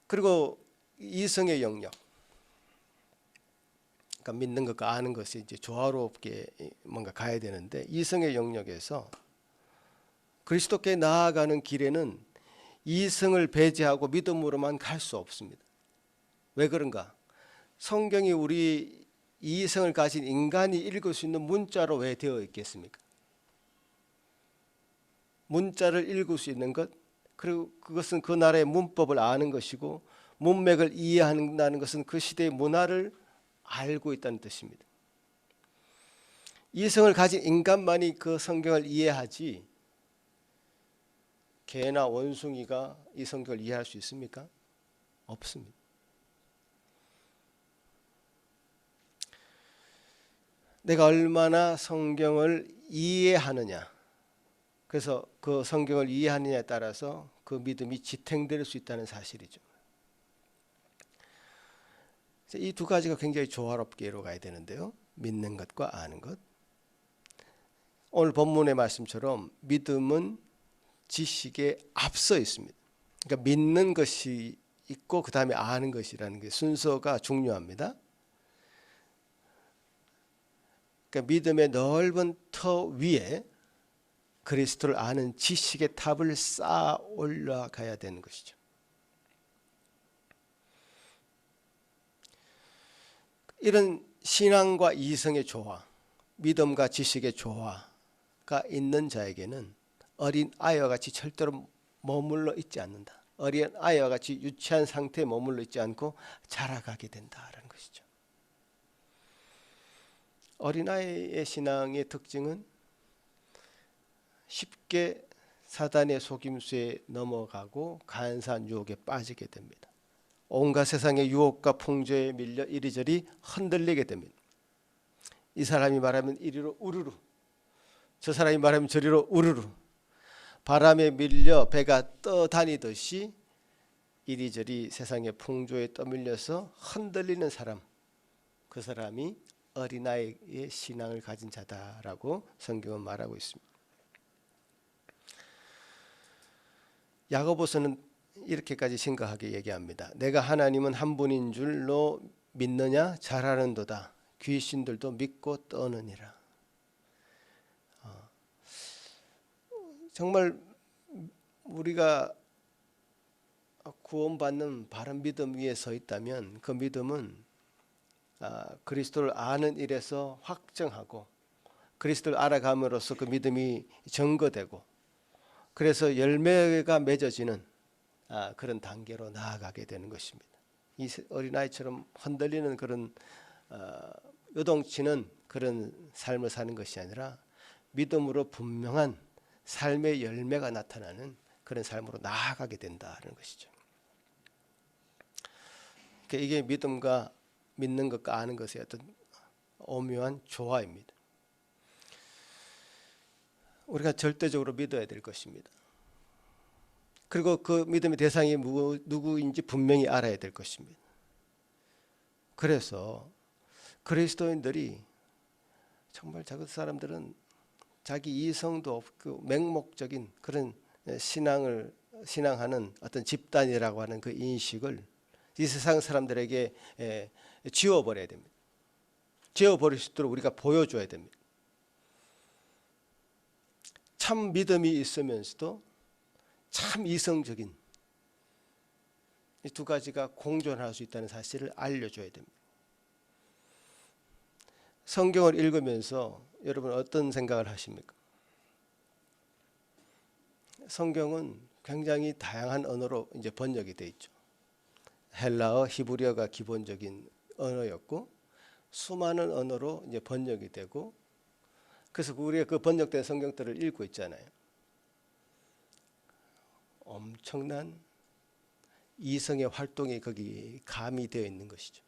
그리고 이성의 영역, 그러니까 믿는 것과 아는 것이 이제 조화롭게 뭔가 가야 되는데, 이성의 영역에서 그리스도께 나아가는 길에는 이성을 배제하고 믿음으로만 갈 수 없습니다. 왜 그런가? 성경이 우리 이성을 가진 인간이 읽을 수 있는 문자로 왜 되어 있겠습니까? 문자를 읽을 수 있는 것, 그리고 그것은 그 나라의 문법을 아는 것이고, 문맥을 이해한다는 것은 그 시대의 문화를 알고 있다는 뜻입니다. 이성을 가진 인간만이 그 성경을 이해하지 개나 원숭이가 이 성경을 이해할 수 있습니까? 없습니다. 내가 얼마나 성경을 이해하느냐, 그래서 그 성경을 이해하느냐에 따라서 그 믿음이 지탱될 수 있다는 사실이죠. 이 두 가지가 굉장히 조화롭게 이루어가야 되는데요. 믿는 것과 아는 것. 오늘 본문의 말씀처럼 믿음은 지식에 앞서 있습니다. 그러니까 믿는 것이 있고 그 다음에 아는 것이라는 게 순서가 중요합니다. 그러니까 믿음의 넓은 터 위에 그리스도를 아는 지식의 탑을 쌓아 올라가야 되는 것이죠. 이런 신앙과 이성의 조화, 믿음과 지식의 조화가 있는 자에게는 어린 아이와 같이 절대로 머물러 있지 않는다. 어린 아이와 같이 유치한 상태에 머물러 있지 않고 자라가게 된다라는 것이죠. 어린아이의 신앙의 특징은 쉽게 사단의 속임수에 넘어가고 간사한 유혹에 빠지게 됩니다. 온갖 세상의 유혹과 풍조에 밀려 이리저리 흔들리게 됩니다. 이 사람이 말하면 이리로 우르르, 저 사람이 말하면 저리로 우르르, 바람에 밀려 배가 떠다니듯이 이리저리 세상의 풍조에 떠밀려서 흔들리는 사람, 그 사람이 어린아이의 신앙을 가진 자다라고 성경은 말하고 있습니다. 야고보서는 이렇게까지 심각하게 얘기합니다. 내가 하나님은 한 분인 줄로 믿느냐? 잘하는도다. 귀신들도 믿고 떠느니라. 정말 우리가 구원받는 바른 믿음 위에 서 있다면 그 믿음은 그리스도를 아는 일에서 확정하고 그리스도를 알아감으로써 그 믿음이 증거되고 그래서 열매가 맺어지는 그런 단계로 나아가게 되는 것입니다. 이 어린아이처럼 흔들리는 그런 요동치는 그런 삶을 사는 것이 아니라 믿음으로 분명한 삶의 열매가 나타나는 그런 삶으로 나아가게 된다는 것이죠. 그러니까 이게 믿음과 믿는 것과 아는 것의 어떤 오묘한 조화입니다. 우리가 절대적으로 믿어야 될 것입니다. 그리고 그 믿음의 대상이 누구인지 분명히 알아야 될 것입니다. 그래서 그리스도인들이 정말 저 사람들은 자기 이성도 없고 맹목적인 그런 신앙하는 어떤 집단이라고 하는 그 인식을 이 세상 사람들에게 지워버려야 됩니다. 지워버릴 수 있도록 우리가 보여줘야 됩니다. 참 믿음이 있으면서도 참 이성적인 이 두 가지가 공존할 수 있다는 사실을 알려줘야 됩니다. 성경을 읽으면서 여러분 어떤 생각을 하십니까? 성경은 굉장히 다양한 언어로 이제 번역이 돼 있죠. 헬라어, 히브리어가 기본적인 언어였고 수많은 언어로 이제 번역이 되고 그래서 우리가 그 번역된 성경들을 읽고 있잖아요. 엄청난 이성의 활동이 거기 가미되어 있는 것이죠.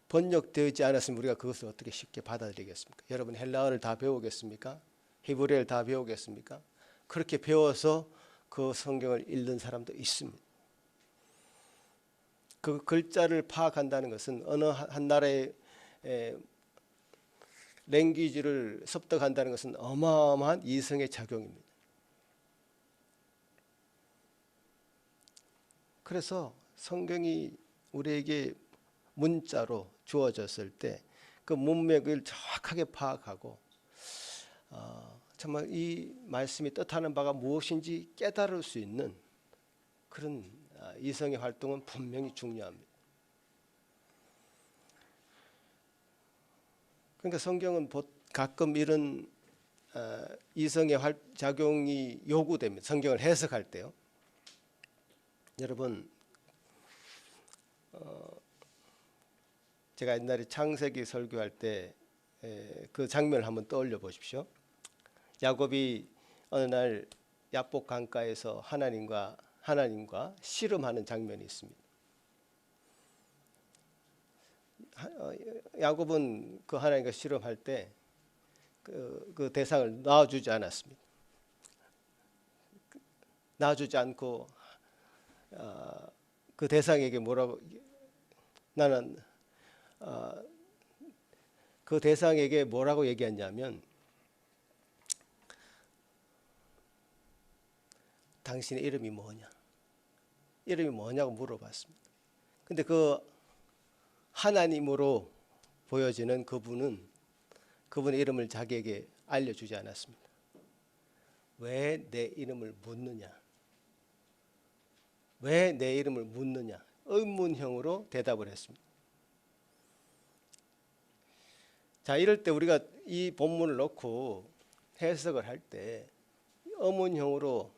번역되지 않았으면 우리가 그것을 어떻게 쉽게 받아들이겠습니까? 여러분 헬라어를 다 배우겠습니까? 히브리어를 다 배우겠습니까? 그렇게 배워서 그 성경을 읽는 사람도 있습니다. 그 글자를 파악한다는 것은 어느 한 나라의 랭귀지를 습득한다는 것은 어마어마한 이성의 작용입니다. 그래서 성경이 우리에게 문자로 주어졌을 때 그 문맥을 정확하게 파악하고 정말 이 말씀이 뜻하는 바가 무엇인지 깨달을 수 있는 그런 이성의 활동은 분명히 중요합니다. 그러니까 성경은 가끔 이런 이성의 작용이 요구됩니다. 성경을 해석할 때요. 여러분 제가 옛날에 창세기 설교할 때 그 장면을 한번 떠올려 보십시오. 야곱이 어느 날 야복 강가에서 하나님과 씨름하는 장면이 있습니다. 야곱은 그 하나님과 씨름할 때 그 대상을 놔주지 않았습니다. 놔주지 않고 그 대상에게 뭐라고 나는 그 대상에게 뭐라고 얘기했냐면 당신의 이름이 뭐냐? 이름이 뭐냐고 물어봤습니다. 근데 그 하나님으로 보여지는 그분의 이름을 자기에게 알려주지 않았습니다. 왜 내 이름을 묻느냐? 왜 내 이름을 묻느냐? 의문형으로 대답을 했습니다. 자, 이럴 때 우리가 이 본문을 놓고 해석을 할 때 의문형으로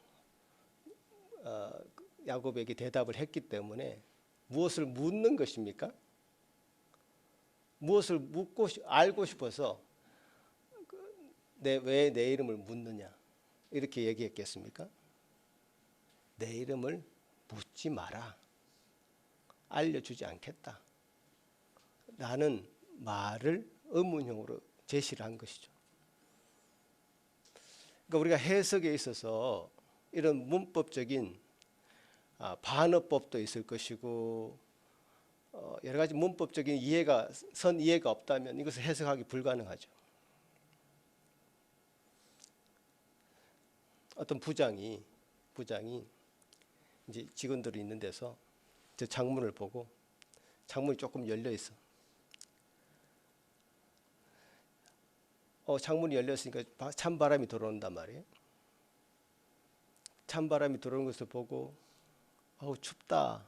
야곱에게 대답을 했기 때문에 무엇을 묻는 것입니까? 무엇을 알고 싶어서 왜 내 이름을 묻느냐 이렇게 얘기했겠습니까? 내 이름을 묻지 마라. 알려주지 않겠다. 라는 말을 의문형으로 제시를 한 것이죠. 그러니까 우리가 해석에 있어서 이런 문법적인 반어법도 있을 것이고 여러 가지 문법적인 이해가 없다면 이것을 해석하기 불가능하죠. 어떤 부장이 이제 직원들이 있는 데서 저 창문을 보고 창문이 조금 열려 있어. 창문이 열렸으니까 찬바람이 들어온단 말이에요. 찬바람이 들어오는 것을 보고 춥다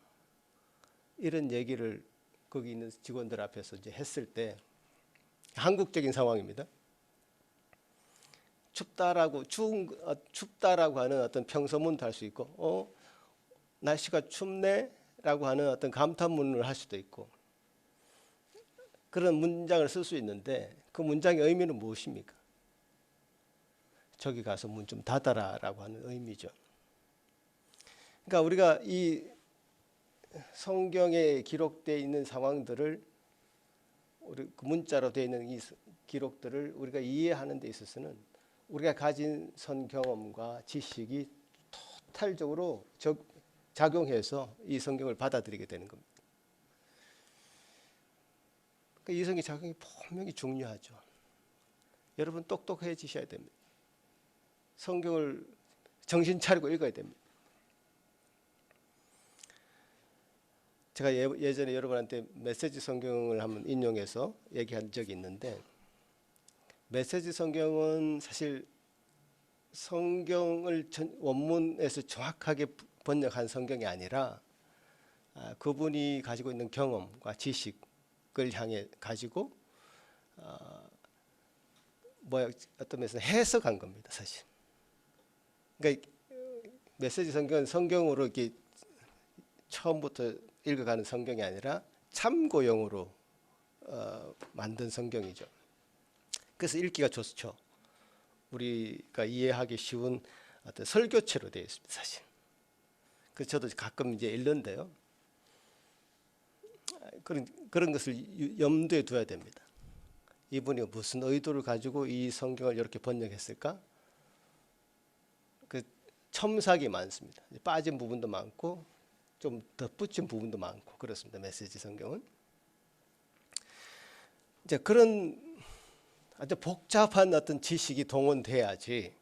이런 얘기를 거기 있는 직원들 앞에서 이제 했을 때 한국적인 상황입니다. 춥다라고 하는 어떤 평서문도 할 수 있고 날씨가 춥네라고 하는 어떤 감탄문을 할 수도 있고 그런 문장을 쓸 수 있는데 그 문장의 의미는 무엇입니까? 저기 가서 문 좀 닫아라라고 하는 의미죠. 그러니까 우리가 이 성경에 기록되어 있는 상황들을 우리 문자로 되어 있는 이 기록들을 우리가 이해하는 데 있어서는 우리가 가진 선 경험과 지식이 이탈적으로 작용해서 이 성경을 받아들이게 되는 겁니다. 그러니까 이 성경 작용이 분명히 중요하죠. 여러분 똑똑해지셔야 됩니다. 성경을 정신 차리고 읽어야 됩니다. 제가 예전에 여러분한테 메시지 성경을 한번 인용해서 얘기한 적이 있는데, 메시지 성경은 사실 성경을 원문에서 정확하게 번역한 성경이 아니라 그분이 가지고 있는 경험과 지식을 향해 가지고 어떤 면에서 해석한 겁니다, 사실. 그러니까 메시지 성경은 성경으로 이렇게 처음부터 읽어가는 성경이 아니라 참고용으로 만든 성경이죠. 그래서 읽기가 좋죠. 우리가 이해하기 쉬운 어떤 설교체로 되어 있습니다, 사실. 그래서 저도 가끔 이제 읽는데요. 그런 것을 염두에 둬야 됩니다. 이분이 무슨 의도를 가지고 이 성경을 이렇게 번역했을까? 그 첨삭이 많습니다. 빠진 부분도 많고 좀 덧붙인 부분도 많고 그렇습니다. 메시지 성경은. 이제 그런 아주 복잡한 어떤 지식이 동원돼야지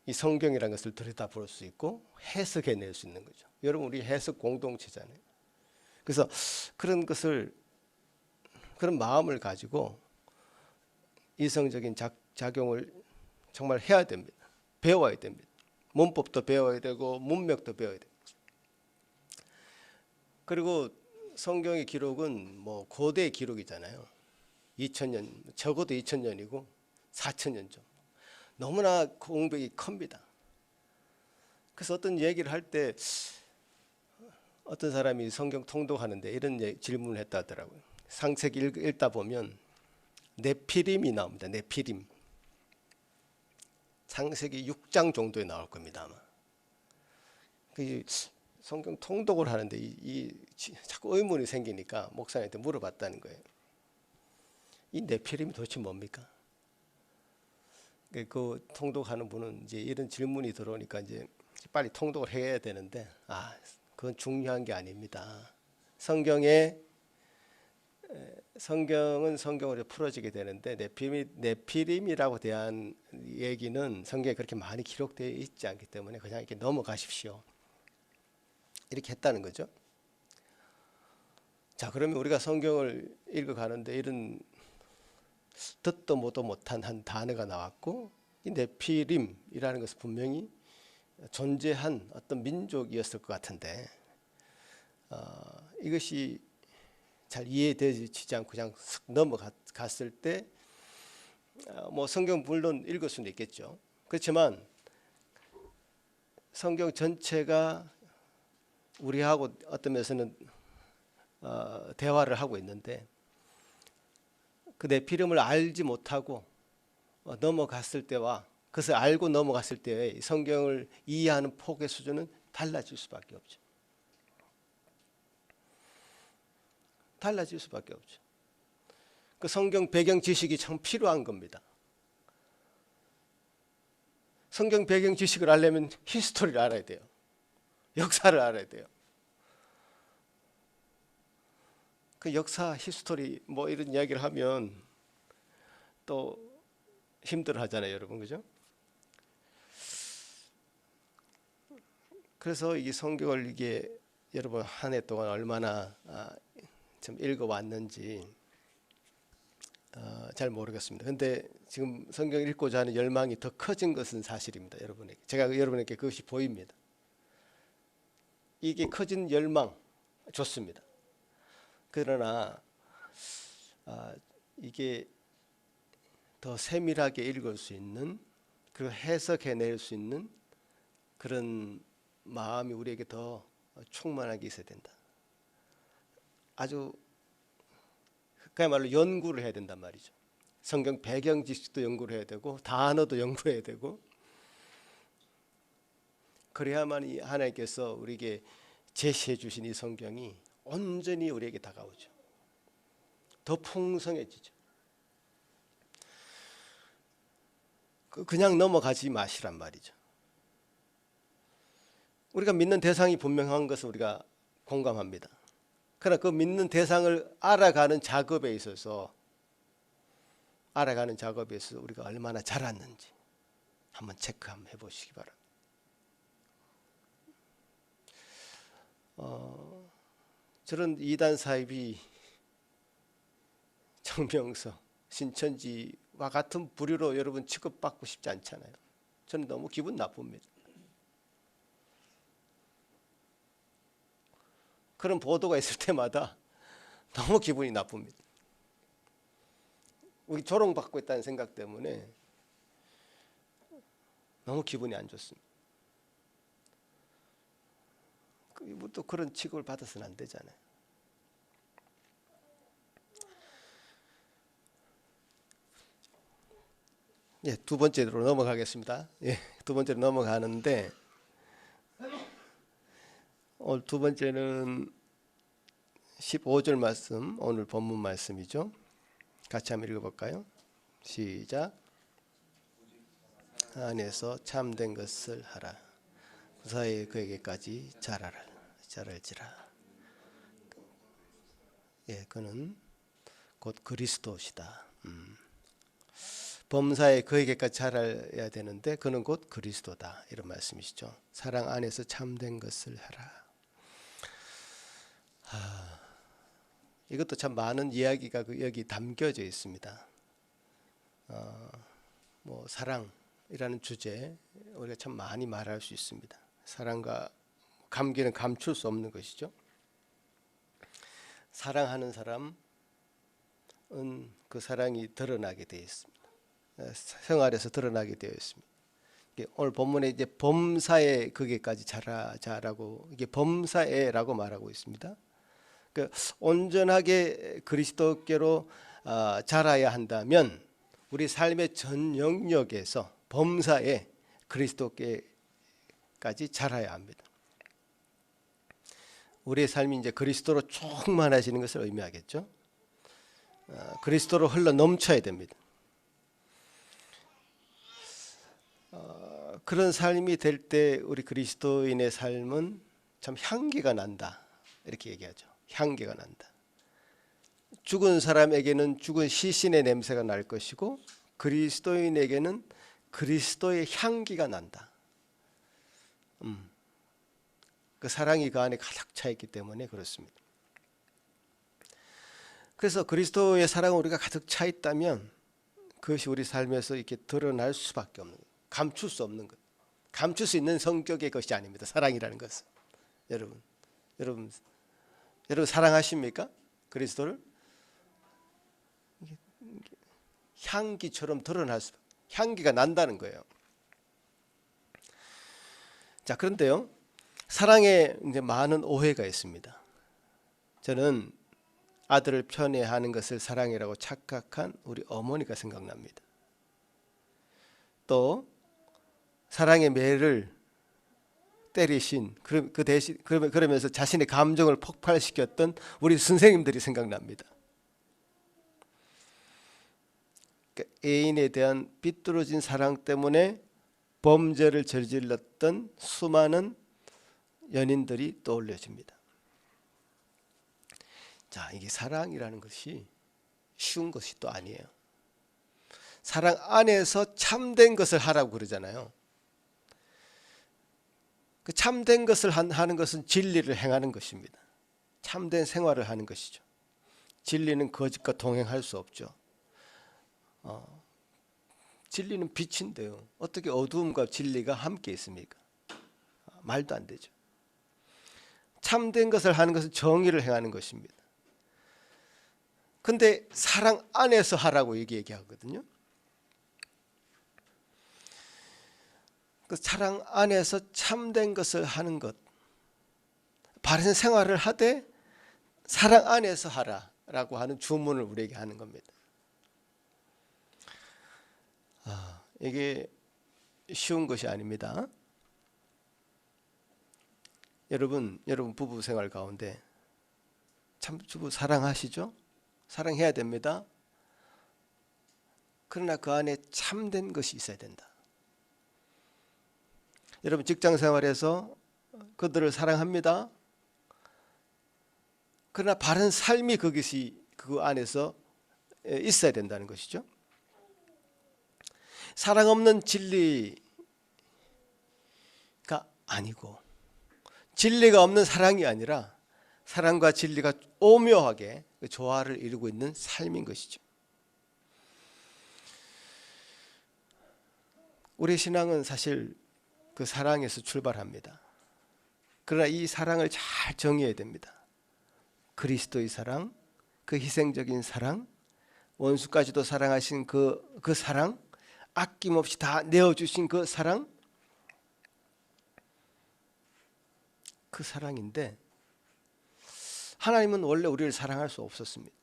이 성경이라는 것을 들여다볼 수 있고 해석해낼 수 있는 거죠. 여러분 우리 해석 공동체잖아요. 그래서 그런 것을 그런 마음을 가지고 이성적인 작용을 정말 해야 됩니다. 배워야 됩니다. 문법도 배워야 되고 문맥도 배워야 됩니다. 그리고 성경의 기록은 뭐 고대 기록이잖아요. 2000년, 적어도 2000년이고 4000년 전. 너무나 공백이 큽니다. 그래서 어떤 얘기를 할 때 어떤 사람이 성경 통독하는데 이런 질문을 했다 하더라고요. 창세기 읽다 보면 네피림이 나옵니다. 네피림. 창세기 6장 정도에 나올 겁니다, 아마. 성경 통독을 하는데 자꾸 의문이 생기니까 목사님한테 물어봤다는 거예요. 이 네피림이 도대체 뭡니까? 그 통독하는 분은 이제 이런 질문이 들어오니까 이제 빨리 통독을 해야 되는데, 그건 중요한 게 아닙니다. 성경은 성경으로 풀어지게 되는데 네피림이라고 대한 얘기는 성경에 그렇게 많이 기록되어 있지 않기 때문에 그냥 이렇게 넘어가십시오. 이렇게 했다는 거죠. 자, 그러면 우리가 성경을 읽어가는데 이런 듣도 보도 못한 한 단어가 나왔고, 이 네피림이라는 것은 분명히 존재한 어떤 민족이었을 것 같은데 이것이 잘 이해되지 않고 그냥 슥 넘어갔을 때 뭐 성경 물론 읽을 수는 있겠죠. 그렇지만 성경 전체가 우리하고 어떤 면에서는 대화를 하고 있는데 그 네피림을 알지 못하고 넘어갔을 때와 그것을 알고 넘어갔을 때의 성경을 이해하는 폭의 수준은 달라질 수밖에 없죠. 달라질 수밖에 없죠. 그 성경 배경 지식이 참 필요한 겁니다. 성경 배경 지식을 알려면 히스토리를 알아야 돼요. 역사를 알아야 돼요. 그 역사, 히스토리 뭐 이런 이야기를 하면 또 힘들어 하잖아요, 여러분. 그죠? 그래서 이 성경을 이게 여러분 한 해 동안 얼마나 좀 읽어왔는지 잘 모르겠습니다. 근데 지금 성경 읽고자 하는 열망이 더 커진 것은 사실입니다, 여러분에게. 제가 여러분에게 그것이 보입니다. 이게 커진 열망 좋습니다. 그러나 이게 더 세밀하게 읽을 수 있는, 그리고 해석해낼 수 있는 그런 마음이 우리에게 더 충만하게 있어야 된다. 아주 그야말로 연구를 해야 된단 말이죠. 성경 배경 지식도 연구를 해야 되고 단어도 연구해야 되고, 그래야만 하나님께서 우리에게 제시해 주신 이 성경이 온전히 우리에게 다가오죠. 더 풍성해지죠. 그냥 넘어가지 마시란 말이죠. 우리가 믿는 대상이 분명한 것은 우리가 공감합니다. 그러나 그 믿는 대상을 알아가는 작업에 있어서 우리가 얼마나 자랐는지 한번 체크 한번 해보시기 바랍니다. 저런 이단 사입이 정명서, 신천지와 같은 부류로 여러분 취급받고 싶지 않잖아요. 저는 너무 기분 나쁩니다. 그런 보도가 있을 때마다 너무 기분이 나쁩니다. 우리 조롱받고 있다는 생각 때문에 너무 기분이 안 좋습니다. 또 그런 취급을 받아서는 안 되잖아요. 예, 두 번째로 넘어가겠습니다. 예, 두 번째로 넘어가는데 오늘 두 번째는 15절 말씀, 오늘 본문 말씀이죠. 같이 한번 읽어볼까요? 시작. 안에서 참된 것을 하라. 무사히 그에게까지 자랄지라. 예, 그는 곧 그리스도시다. 범사에 그에게까지 자라야 되는데 그는 곧 그리스도다. 이런 말씀이시죠. 사랑 안에서 참된 것을 하라. 이것도 참 많은 이야기가 여기 담겨져 있습니다. 뭐 사랑이라는 주제 우리가 참 많이 말할 수 있습니다. 사랑과 감기는 감출 수 없는 것이죠. 사랑하는 사람은 그 사랑이 드러나게 되어 있습니다. 생활에서 드러나게 되어 있습니다. 오늘 본문에 이제 범사에 거기까지 자라고 이게 범사에라고 말하고 있습니다. 온전하게 그리스도께로 자라야 한다면 우리 삶의 전 영역에서 범사에 그리스도께까지 자라야 합니다. 우리의 삶이 이제 그리스도로 충만해지는 것을 의미하겠죠. 그리스도로 흘러 넘쳐야 됩니다. 그런 삶이 될 때 우리 그리스도인의 삶은 참 향기가 난다 이렇게 얘기하죠. 향기가 난다. 죽은 사람에게는 죽은 시신의 냄새가 날 것이고 그리스도인에게는 그리스도의 향기가 난다. 그 사랑이 그 안에 가득 차 있기 때문에 그렇습니다. 그래서 그리스도의 사랑을 우리가 가득 차 있다면 그것이 우리 삶에서 이렇게 드러날 수밖에 없는 거예요. 감출 수 없는 것. 감출 수 있는 성격의 것이 아닙니다. 사랑이라는 것은. 여러분 사랑하십니까? 그리스도를? 향기처럼 드러날 수, 향기가 난다는 거예요. 자, 그런데요, 사랑에 이제 많은 오해가 있습니다. 저는 아들을 편애하는 것을 사랑이라고 착각한 우리 어머니가 생각납니다. 또 사랑의 매를 때리신 그 대신 그러면서 자신의 감정을 폭발시켰던 우리 선생님들이 생각납니다. 그러니까 애인에 대한 삐뚤어진 사랑 때문에 범죄를 저질렀던 수많은 연인들이 떠올려집니다. 자, 이게 사랑이라는 것이 쉬운 것이 또 아니에요. 사랑 안에서 참된 것을 하라고 그러잖아요. 그 참된 것을 하는 것은 진리를 행하는 것입니다. 참된 생활을 하는 것이죠. 진리는 거짓과 동행할 수 없죠. 진리는 빛인데요. 어떻게 어두움과 진리가 함께 있습니까? 말도 안 되죠. 참된 것을 하는 것은 정의를 행하는 것입니다. 근데 사랑 안에서 하라고 얘기하거든요. 그 사랑 안에서 참된 것을 하는 것, 바른 생활을 하되 사랑 안에서 하라라고 하는 주문을 우리에게 하는 겁니다. 이게 쉬운 것이 아닙니다. 여러분 부부 생활 가운데 참 주부 사랑하시죠? 사랑해야 됩니다. 그러나 그 안에 참된 것이 있어야 된다. 여러분 직장 생활에서 그들을 사랑합니다. 그러나 바른 삶이 그것이 그 안에서 있어야 된다는 것이죠. 사랑 없는 진리가 아니고, 진리가 없는 사랑이 아니라 사랑과 진리가 오묘하게 그 조화를 이루고 있는 삶인 것이죠. 우리 신앙은 사실 그 사랑에서 출발합니다. 그러나 이 사랑을 잘 정의해야 됩니다. 그리스도의 사랑, 그 희생적인 사랑, 원수까지도 사랑하신 그 사랑, 아낌없이 다 내어주신 그 사랑, 그 사랑인데 하나님은 원래 우리를 사랑할 수 없었습니다.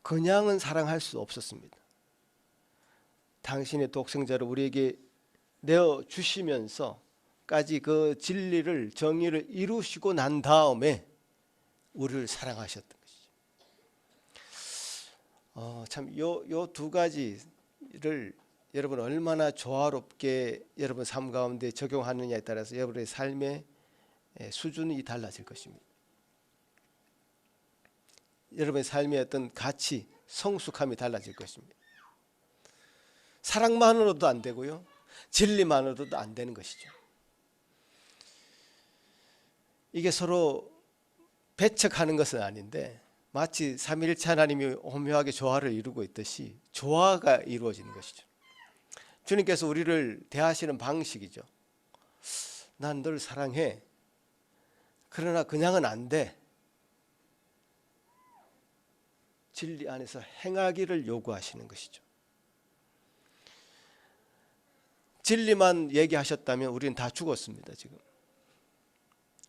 그냥은 사랑할 수 없었습니다. 당신의 독생자를 우리에게 내어주시면서까지 그 진리를, 정의를 이루시고 난 다음에 우리를 사랑하셨던 것이죠. 참 요 두 가지를 여러분 얼마나 조화롭게 여러분 삶 가운데 적용하느냐에 따라서 여러분의 삶의 수준이 달라질 것입니다. 여러분의 삶의 어떤 가치, 성숙함이 달라질 것입니다. 사랑만으로도 안 되고요, 진리만으로도 안 되는 것이죠. 이게 서로 배척하는 것은 아닌데 마치 삼위일체 하나님이 오묘하게 조화를 이루고 있듯이 조화가 이루어지는 것이죠. 주님께서 우리를 대하시는 방식이죠. 난 널 사랑해. 그러나 그냥은 안 돼. 진리 안에서 행하기를 요구하시는 것이죠. 진리만 얘기하셨다면 우리는 다 죽었습니다. 지금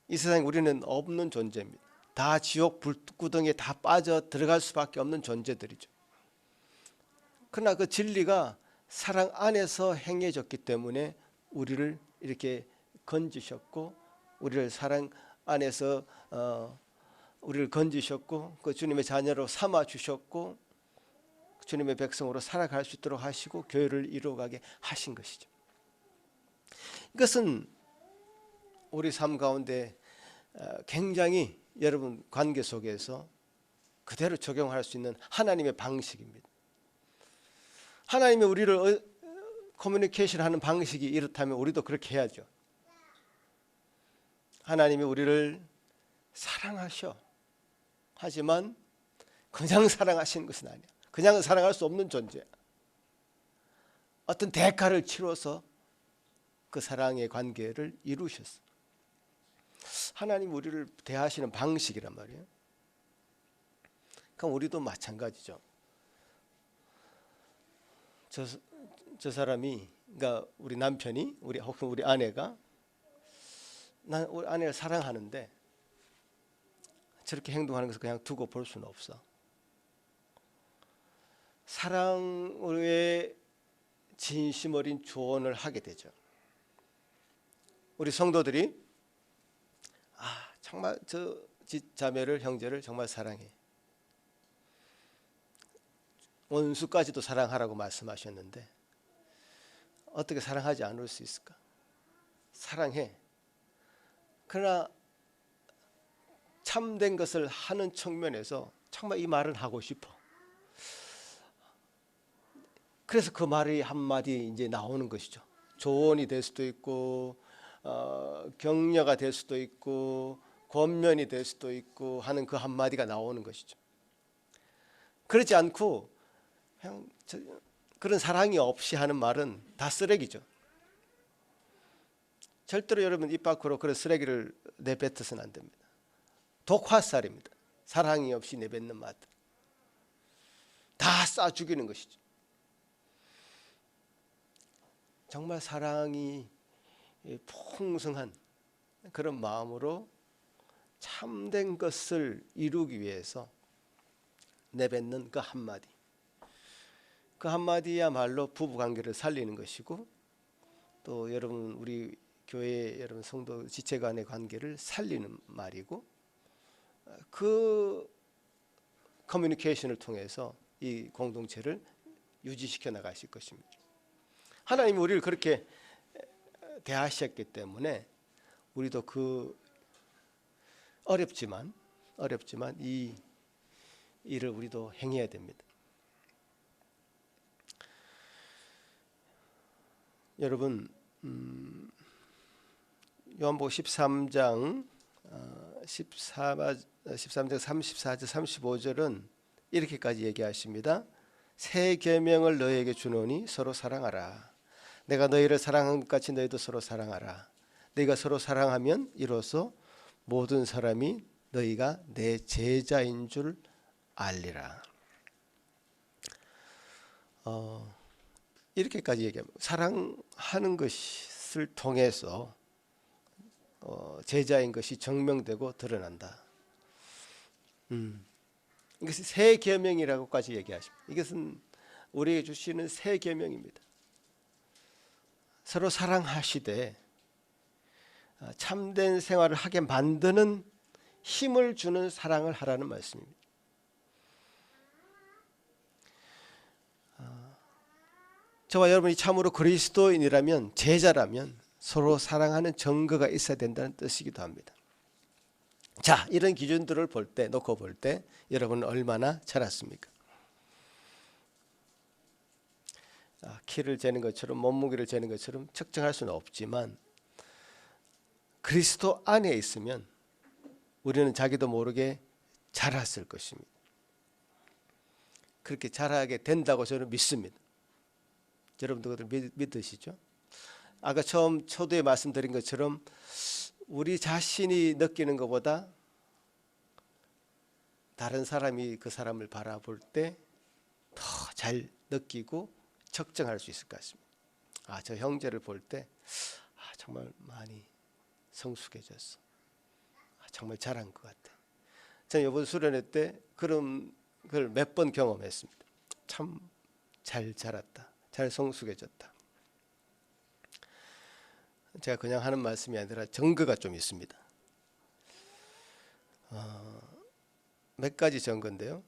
이 세상에 우리는 없는 존재입니다. 다 지옥 불구덩이에 다 빠져 들어갈 수밖에 없는 존재들이죠. 그러나 그 진리가 사랑 안에서 행해졌기 때문에 우리를 이렇게 건지셨고, 우리를 사랑 안에서 우리를 건지셨고, 그 주님의 자녀로 삼아 주셨고, 주님의 백성으로 살아갈 수 있도록 하시고 교회를 이루어가게 하신 것이죠. 이것은 우리 삶 가운데 굉장히 여러분 관계 속에서 그대로 적용할 수 있는 하나님의 방식입니다. 하나님이 우리를 커뮤니케이션 하는 방식이 이렇다면 우리도 그렇게 해야죠. 하나님이 우리를 사랑하셔. 하지만 그냥 사랑하시는 것은 아니야. 그냥 사랑할 수 없는 존재야. 어떤 대가를 치러서 그 사랑의 관계를 이루셨어. 하나님 우리를 대하시는 방식이란 말이에요. 그럼 우리도 마찬가지죠. 저 사람이, 그러니까 우리 남편이, 혹은 우리 아내가, 난 우리 아내를 사랑하는데 저렇게 행동하는 것을 그냥 두고 볼 수는 없어. 사랑의 진심 어린 조언을 하게 되죠. 우리 성도들이 정말 저 자매를, 형제를 정말 사랑해. 원수까지도 사랑하라고 말씀하셨는데 어떻게 사랑하지 않을 수 있을까? 사랑해. 그러나 참된 것을 하는 측면에서 정말 이 말은 하고 싶어. 그래서 그 말이 한마디 이제 나오는 것이죠. 조언이 될 수도 있고 격려가 될 수도 있고 권면이 될 수도 있고 하는 그 한마디가 나오는 것이죠. 그렇지 않고 그냥 그런 사랑이 없이 하는 말은 다 쓰레기죠. 절대로 여러분 입 밖으로 그런 쓰레기를 내뱉어서는 안 됩니다. 독화살입니다. 사랑이 없이 내뱉는 말 다 쏴 죽이는 것이죠. 정말 사랑이 풍성한 그런 마음으로 참된 것을 이루기 위해서 내뱉는 그 한마디, 그 한마디야말로 부부관계를 살리는 것이고, 또 여러분 우리 교회 여러분 성도 지체 간의 관계를 살리는 말이고, 그 커뮤니케이션을 통해서 이 공동체를 유지시켜 나가실 것입니다. 하나님이 우리를 그렇게 대하셨기 때문에 우리도 그 어렵지만 이 일을 우리도 행해야 됩니다. 여러분, 요한복음 13장 34절 35절은 이렇게까지 얘기하십니다. 새 계명을 너희에게 주노니 서로 사랑하라. 내가 너희를 사랑한 것 같이 너희도 서로 사랑하라. 너희가 서로 사랑하면 이로써 모든 사람이 너희가 내 제자인 줄 알리라. 이렇게까지 얘기합니다. 사랑하는 것을 통해서 제자인 것이 증명되고 드러난다. 이것이 새 계명이라고까지 얘기하십니다. 이것은 우리에게 주시는 새 계명입니다. 서로 사랑하시되 참된 생활을 하게 만드는 힘을 주는 사랑을 하라는 말씀입니다. 저와 여러분이 참으로 그리스도인이라면, 제자라면 서로 사랑하는 증거가 있어야 된다는 뜻이기도 합니다. 자, 이런 기준들을 놓고 볼 때 여러분은 얼마나 자랐습니까? 키를 재는 것처럼, 몸무게를 재는 것처럼 측정할 수는 없지만 그리스도 안에 있으면 우리는 자기도 모르게 자랐을 것입니다. 그렇게 자라게 된다고 저는 믿습니다. 여러분도 그걸 믿으시죠? 아까 초두에 말씀드린 것처럼 우리 자신이 느끼는 것보다 다른 사람이 그 사람을 바라볼 때 더 잘 느끼고 측정할 수 있을 것 같습니다. 저 형제를 볼 때 정말 많이 성숙해졌어. 정말 잘한 것 같아. 저는 이번 수련회 때 그런 걸 몇 번 경험했습니다. 참 잘 자랐다. 잘 성숙해졌다. 제가 그냥 하는 말씀이 아니라 증거가 좀 있습니다. 몇 가지 증거인데요.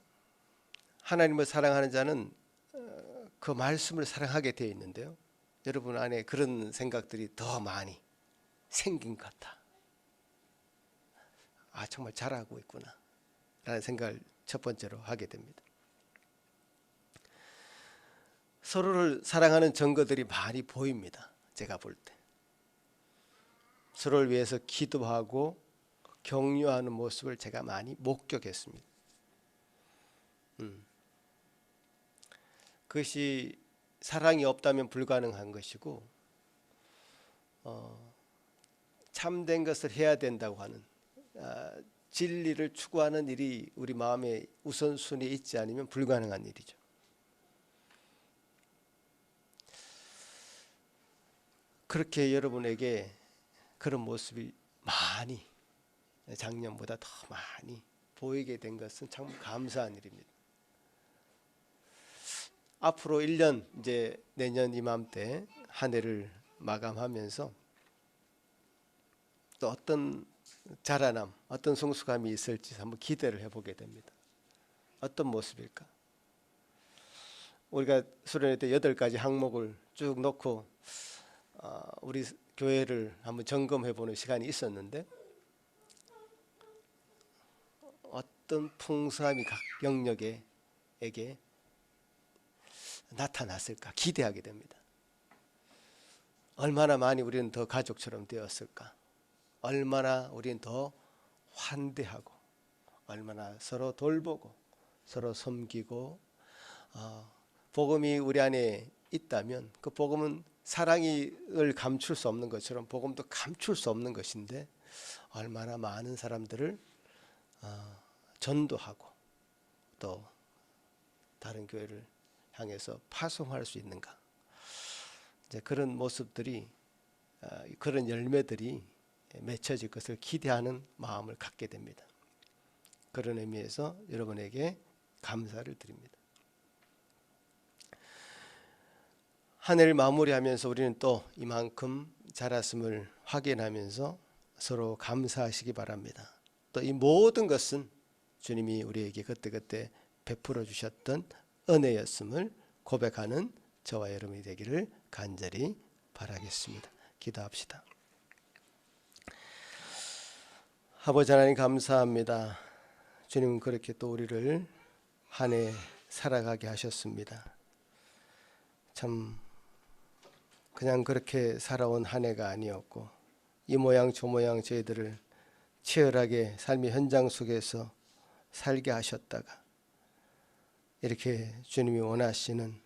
하나님을 사랑하는 자는 그 말씀을 사랑하게 되어 있는데요. 여러분 안에 그런 생각들이 더 많이 생긴 것 같아. 정말 잘하고 있구나 라는 생각을 첫 번째로 하게 됩니다. 서로를 사랑하는 증거들이 많이 보입니다. 제가 볼 때 서로를 위해서 기도하고 격려하는 모습을 제가 많이 목격했습니다. 그것이 사랑이 없다면 불가능한 것이고 참된 것을 해야 된다고 하는 진리를 추구하는 일이 우리 마음에 우선순위에 있지 않으면 불가능한 일이죠. 그렇게 여러분에게 그런 모습이 많이 작년보다 더 많이 보이게 된 것은 참 감사한 일입니다. 앞으로 1년 이제 내년 이맘때 한 해를 마감하면서 또 어떤 자라남, 어떤 성숙함이 있을지 한번 기대를 해보게 됩니다. 어떤 모습일까? 우리가 수련회 때 8가지 항목을 쭉 놓고 우리 교회를 한번 점검해보는 시간이 있었는데 어떤 풍성함이 각 영역에게 나타났을까 기대하게 됩니다. 얼마나 많이 우리는 더 가족처럼 되었을까? 얼마나 우리는 더 환대하고 얼마나 서로 돌보고 서로 섬기고 복음이 우리 안에 있다면 그 복음은 사랑을 감출 수 없는 것처럼 복음도 감출 수 없는 것인데 얼마나 많은 사람들을 전도하고 또 다른 교회를 향해서 파송할 수 있는가? 이제 그런 모습들이 그런 열매들이 맺혀질 것을 기대하는 마음을 갖게 됩니다. 그런 의미에서 여러분에게 감사를 드립니다. 한 해를 마무리하면서 우리는 또 이만큼 자랐음을 확인하면서 서로 감사하시기 바랍니다. 또 이 모든 것은 주님이 우리에게 그때그때 베풀어 주셨던 은혜였음을 고백하는 저와 여러분이 되기를 간절히 바라겠습니다. 기도합시다. 아버지 하나님 감사합니다. 주님은 그렇게 또 우리를 한 해 살아가게 하셨습니다. 참 그냥 그렇게 살아온 한 해가 아니었고 이 모양 저 모양 저희들을 치열하게 삶의 현장 속에서 살게 하셨다가 이렇게 주님이 원하시는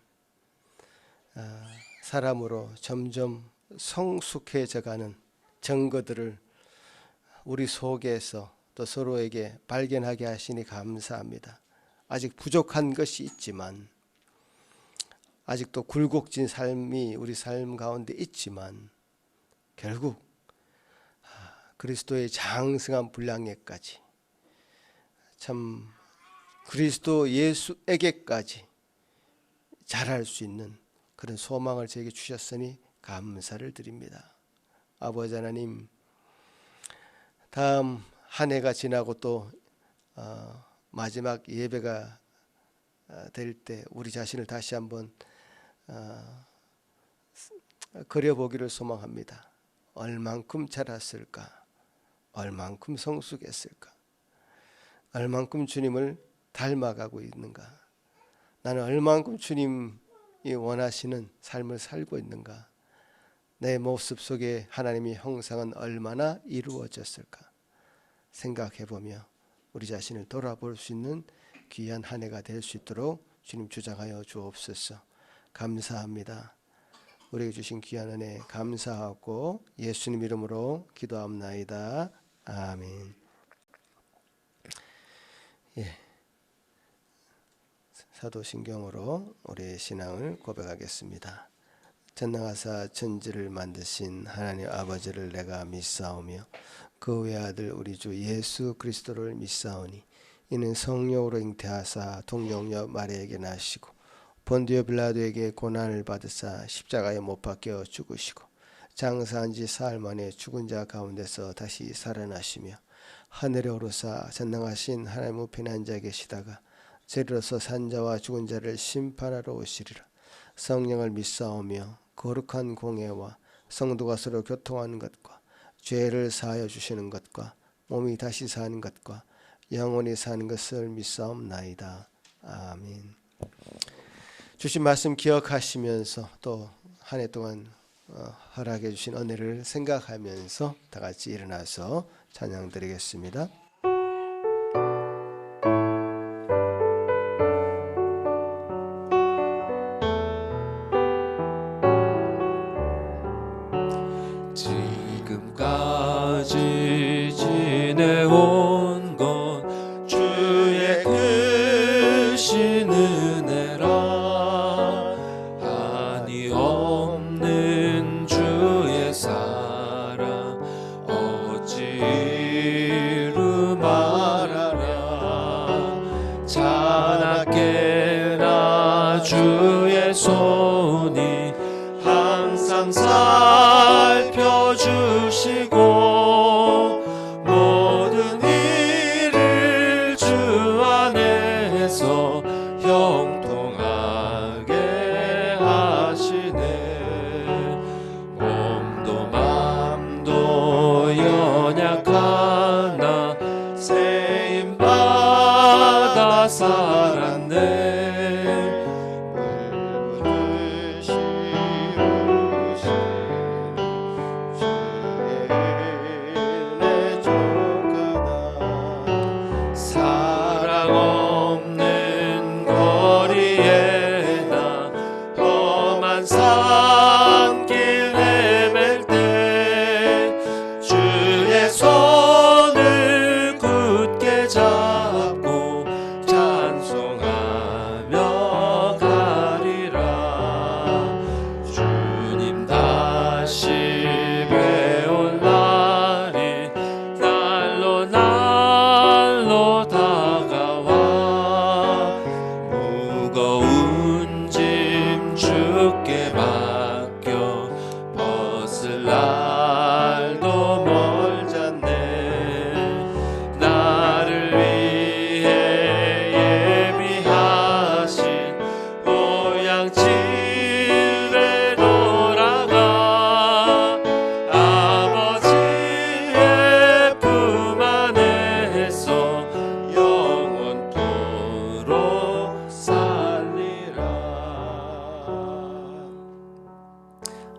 사람으로 점점 성숙해져가는 증거들을 우리 속에서 또 서로에게 발견하게 하시니 감사합니다. 아직 부족한 것이 있지만 아직도 굴곡진 삶이 우리 삶 가운데 있지만 결국 그리스도의 장성한 분량에까지 참 그리스도 예수에게까지 자랄 수 있는 그런 소망을 저에게 주셨으니 감사를 드립니다. 아버지 하나님, 다음 한 해가 지나고 또 마지막 예배가 될 때 우리 자신을 다시 한번 그려보기를 소망합니다. 얼만큼 자랐을까? 얼만큼 성숙했을까? 얼만큼 주님을 닮아가고 있는가? 나는 얼만큼 주님이 원하시는 삶을 살고 있는가? 내 모습 속에 하나님의 형상은 얼마나 이루어졌을까? 생각해보며 우리 자신을 돌아볼 수 있는 귀한 한 해가 될 수 있도록 주님 주장하여 주옵소서. 감사합니다. 우리에게 주신 귀한 은혜 감사하고 예수님 이름으로 기도합나이다. 아멘. 사도신경으로 우리의 신앙을 고백하겠습니다. 전능하사 천지를 만드신 하나님 아버지를 내가 믿사오며 그 외아들 우리 주 예수 그리스도를 믿사오니 이는 성령으로 잉태하사 동정녀 마리아에게 나시고 본디오 빌라도에게 고난을 받으사 십자가에 못 박혀 죽으시고 장사한 지 사흘 만에 죽은 자 가운데서 다시 살아나시며 하늘에 오르사 전능하신 하나님 우편에 앉아 계시다가 재리로서 산자와 죽은 자를 심판하러 오시리라. 성령을 믿사오며 거룩한 공예와 성도가 서로 교통하는 것과 죄를 사하여 주시는 것과 몸이 다시 사는 것과 영원히 사는 것을 믿사옵나이다. 아멘. 주신 말씀 기억하시면서 또 한 해 동안 허락해 주신 은혜를 생각하면서 다 같이 일어나서 찬양 드리겠습니다. 지금까지 지내온 건 주의 크신 은혜라. 한이 없는 주의 사랑 어찌 이루 말하랴. 자나깨나 주의 손이 항상 살펴주시고 모든 일을 주 안에서 형통하게 하시네. 몸도 맘도 연약하나 세임받아 살았네. 물부르시우시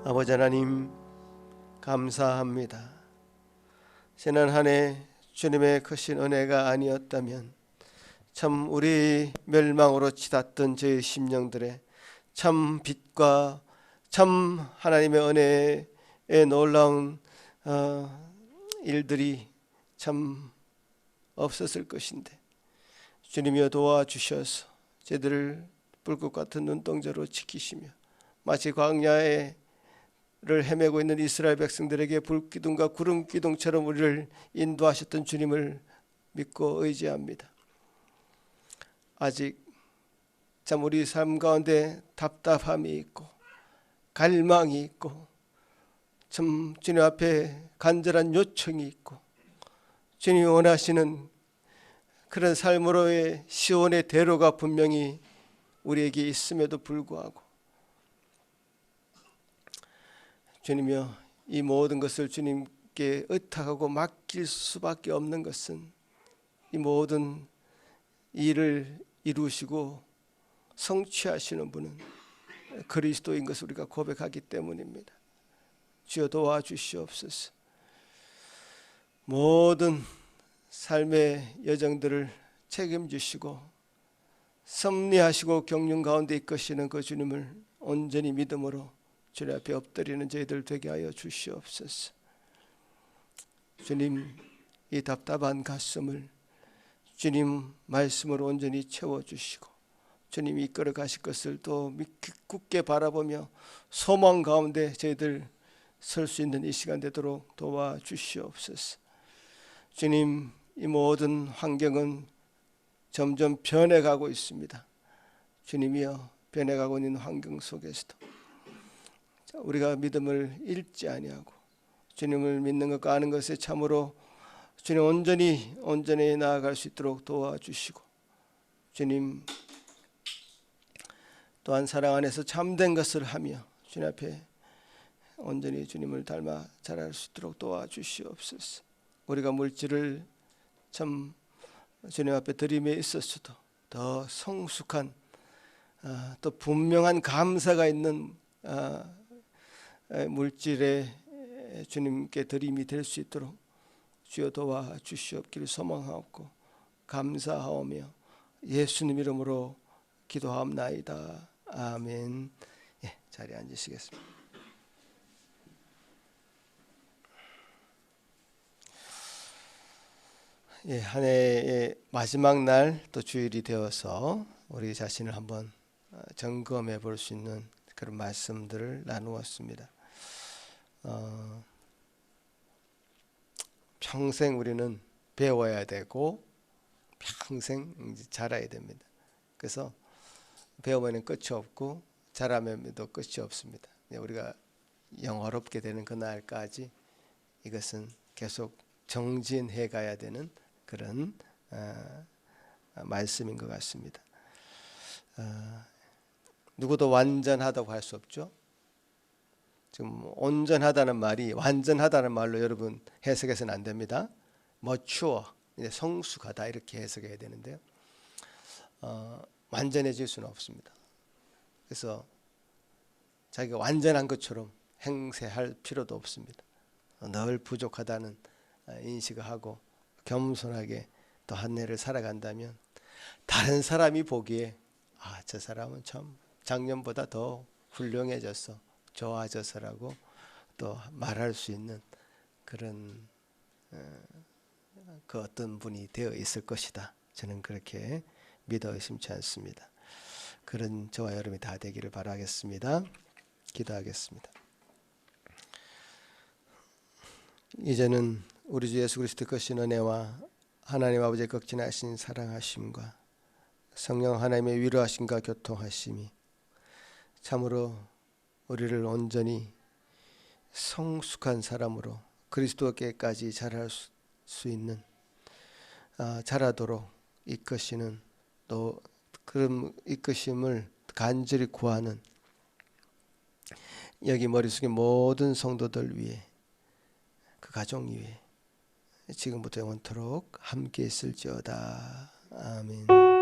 아버지 하나님 감사합니다. 지난 한 해 주님의 크신 은혜가 아니었다면 참 우리 멸망으로 치닫던 저희 심령들의 참 빛과 참 하나님의 은혜의 놀라운 일들이 참 없었을 것인데 주님이여 도와주셔서 저희들을 불꽃 같은 눈동자로 지키시며 마치 광야를 헤매고 있는 이스라엘 백성들에게 불기둥과 구름 기둥처럼 우리를 인도하셨던 주님을 믿고 의지합니다. 아직 참 우리 삶 가운데 답답함이 있고 갈망이 있고 참 주님 앞에 간절한 요청이 있고 주님이 원하시는 그런 삶으로의 시온의 대로가 분명히 우리에게 있음에도 불구하고 주님이여 이 모든 것을 주님께 의탁하고 맡길 수밖에 없는 것은 이 모든 일을 이루시고 성취하시는 분은 그리스도인 것을 우리가 고백하기 때문입니다. 주여 도와주시옵소서. 모든 삶의 여정들을 책임지시고 섭리하시고 경륜 가운데 이끄시는 그 주님을 온전히 믿음으로 주님 앞에 엎드리는 저희들 되게 하여 주시옵소서. 주님 이 답답한 가슴을 주님 말씀으로 온전히 채워주시고 주님이 이끌어 가실 것을 또 굳게 바라보며 소망 가운데 저희들 설 수 있는 이 시간 되도록 도와주시옵소서. 주님 이 모든 환경은 점점 변해가고 있습니다. 주님이여 변해가고 있는 환경 속에서도 우리가 믿음을 잃지 아니하고 주님을 믿는 것과 아는 것에 참으로 주님 온전히 나아갈 수 있도록 도와주시고 주님 또한 사랑 안에서 참된 것을 하며 주님 앞에 온전히 주님을 닮아 자랄 수 있도록 도와주시옵소서. 우리가 물질을 참 주님 앞에 드림에 있었어도 더 성숙한 또 분명한 감사가 있는 물질에 주님께 드림이 될 수 있도록 주여 도와주시옵기를 소망하옵고 감사하오며 예수님 이름으로 기도하옵나이다. 아멘. 예, 자리에 앉으시겠습니다. 예, 한 해의 마지막 날 또 주일이 되어서 우리 자신을 한번 점검해 볼 수 있는 그런 말씀들을 나누었습니다. 평생 우리는 배워야 되고 평생 자라야 됩니다. 그래서 배우면 끝이 없고 자라면도 끝이 없습니다. 우리가 영화롭게 되는 그날까지 이것은 계속 정진해 가야 되는 그런 말씀인 것 같습니다. 누구도 완전하다고 할 수 없죠. 지금 온전하다는 말이 완전하다는 말로 여러분 해석해서는 안 됩니다. mature, 성숙하다 이렇게 해석해야 되는데요. 완전해질 수는 없습니다. 그래서 자기가 완전한 것처럼 행세할 필요도 없습니다. 늘 부족하다는 인식을 하고 겸손하게 또 한 해를 살아간다면 다른 사람이 보기에 저 사람은 참 작년보다 더 훌륭해졌어, 좋아져서라고 또 말할 수 있는 그런 그 어떤 분이 되어 있을 것이다. 저는 그렇게 믿어 의심치 않습니다. 그런 저와 여러분이 다 되기를 바라겠습니다. 기도하겠습니다. 이제는 우리 주 예수 그리스도 크신 은혜와 하나님 아버지의 극진하신 사랑하심과 성령 하나님의 위로하심과 교통하심이 참으로 우리를 온전히 성숙한 사람으로 그리스도께까지 자랄 수 있는 자라도록 이끄시는 또 그런 이끄심을 간절히 구하는 여기 머릿속에 모든 성도들 위해 그 가정 위해 지금부터 영원토록 함께 있을지어다. 아멘.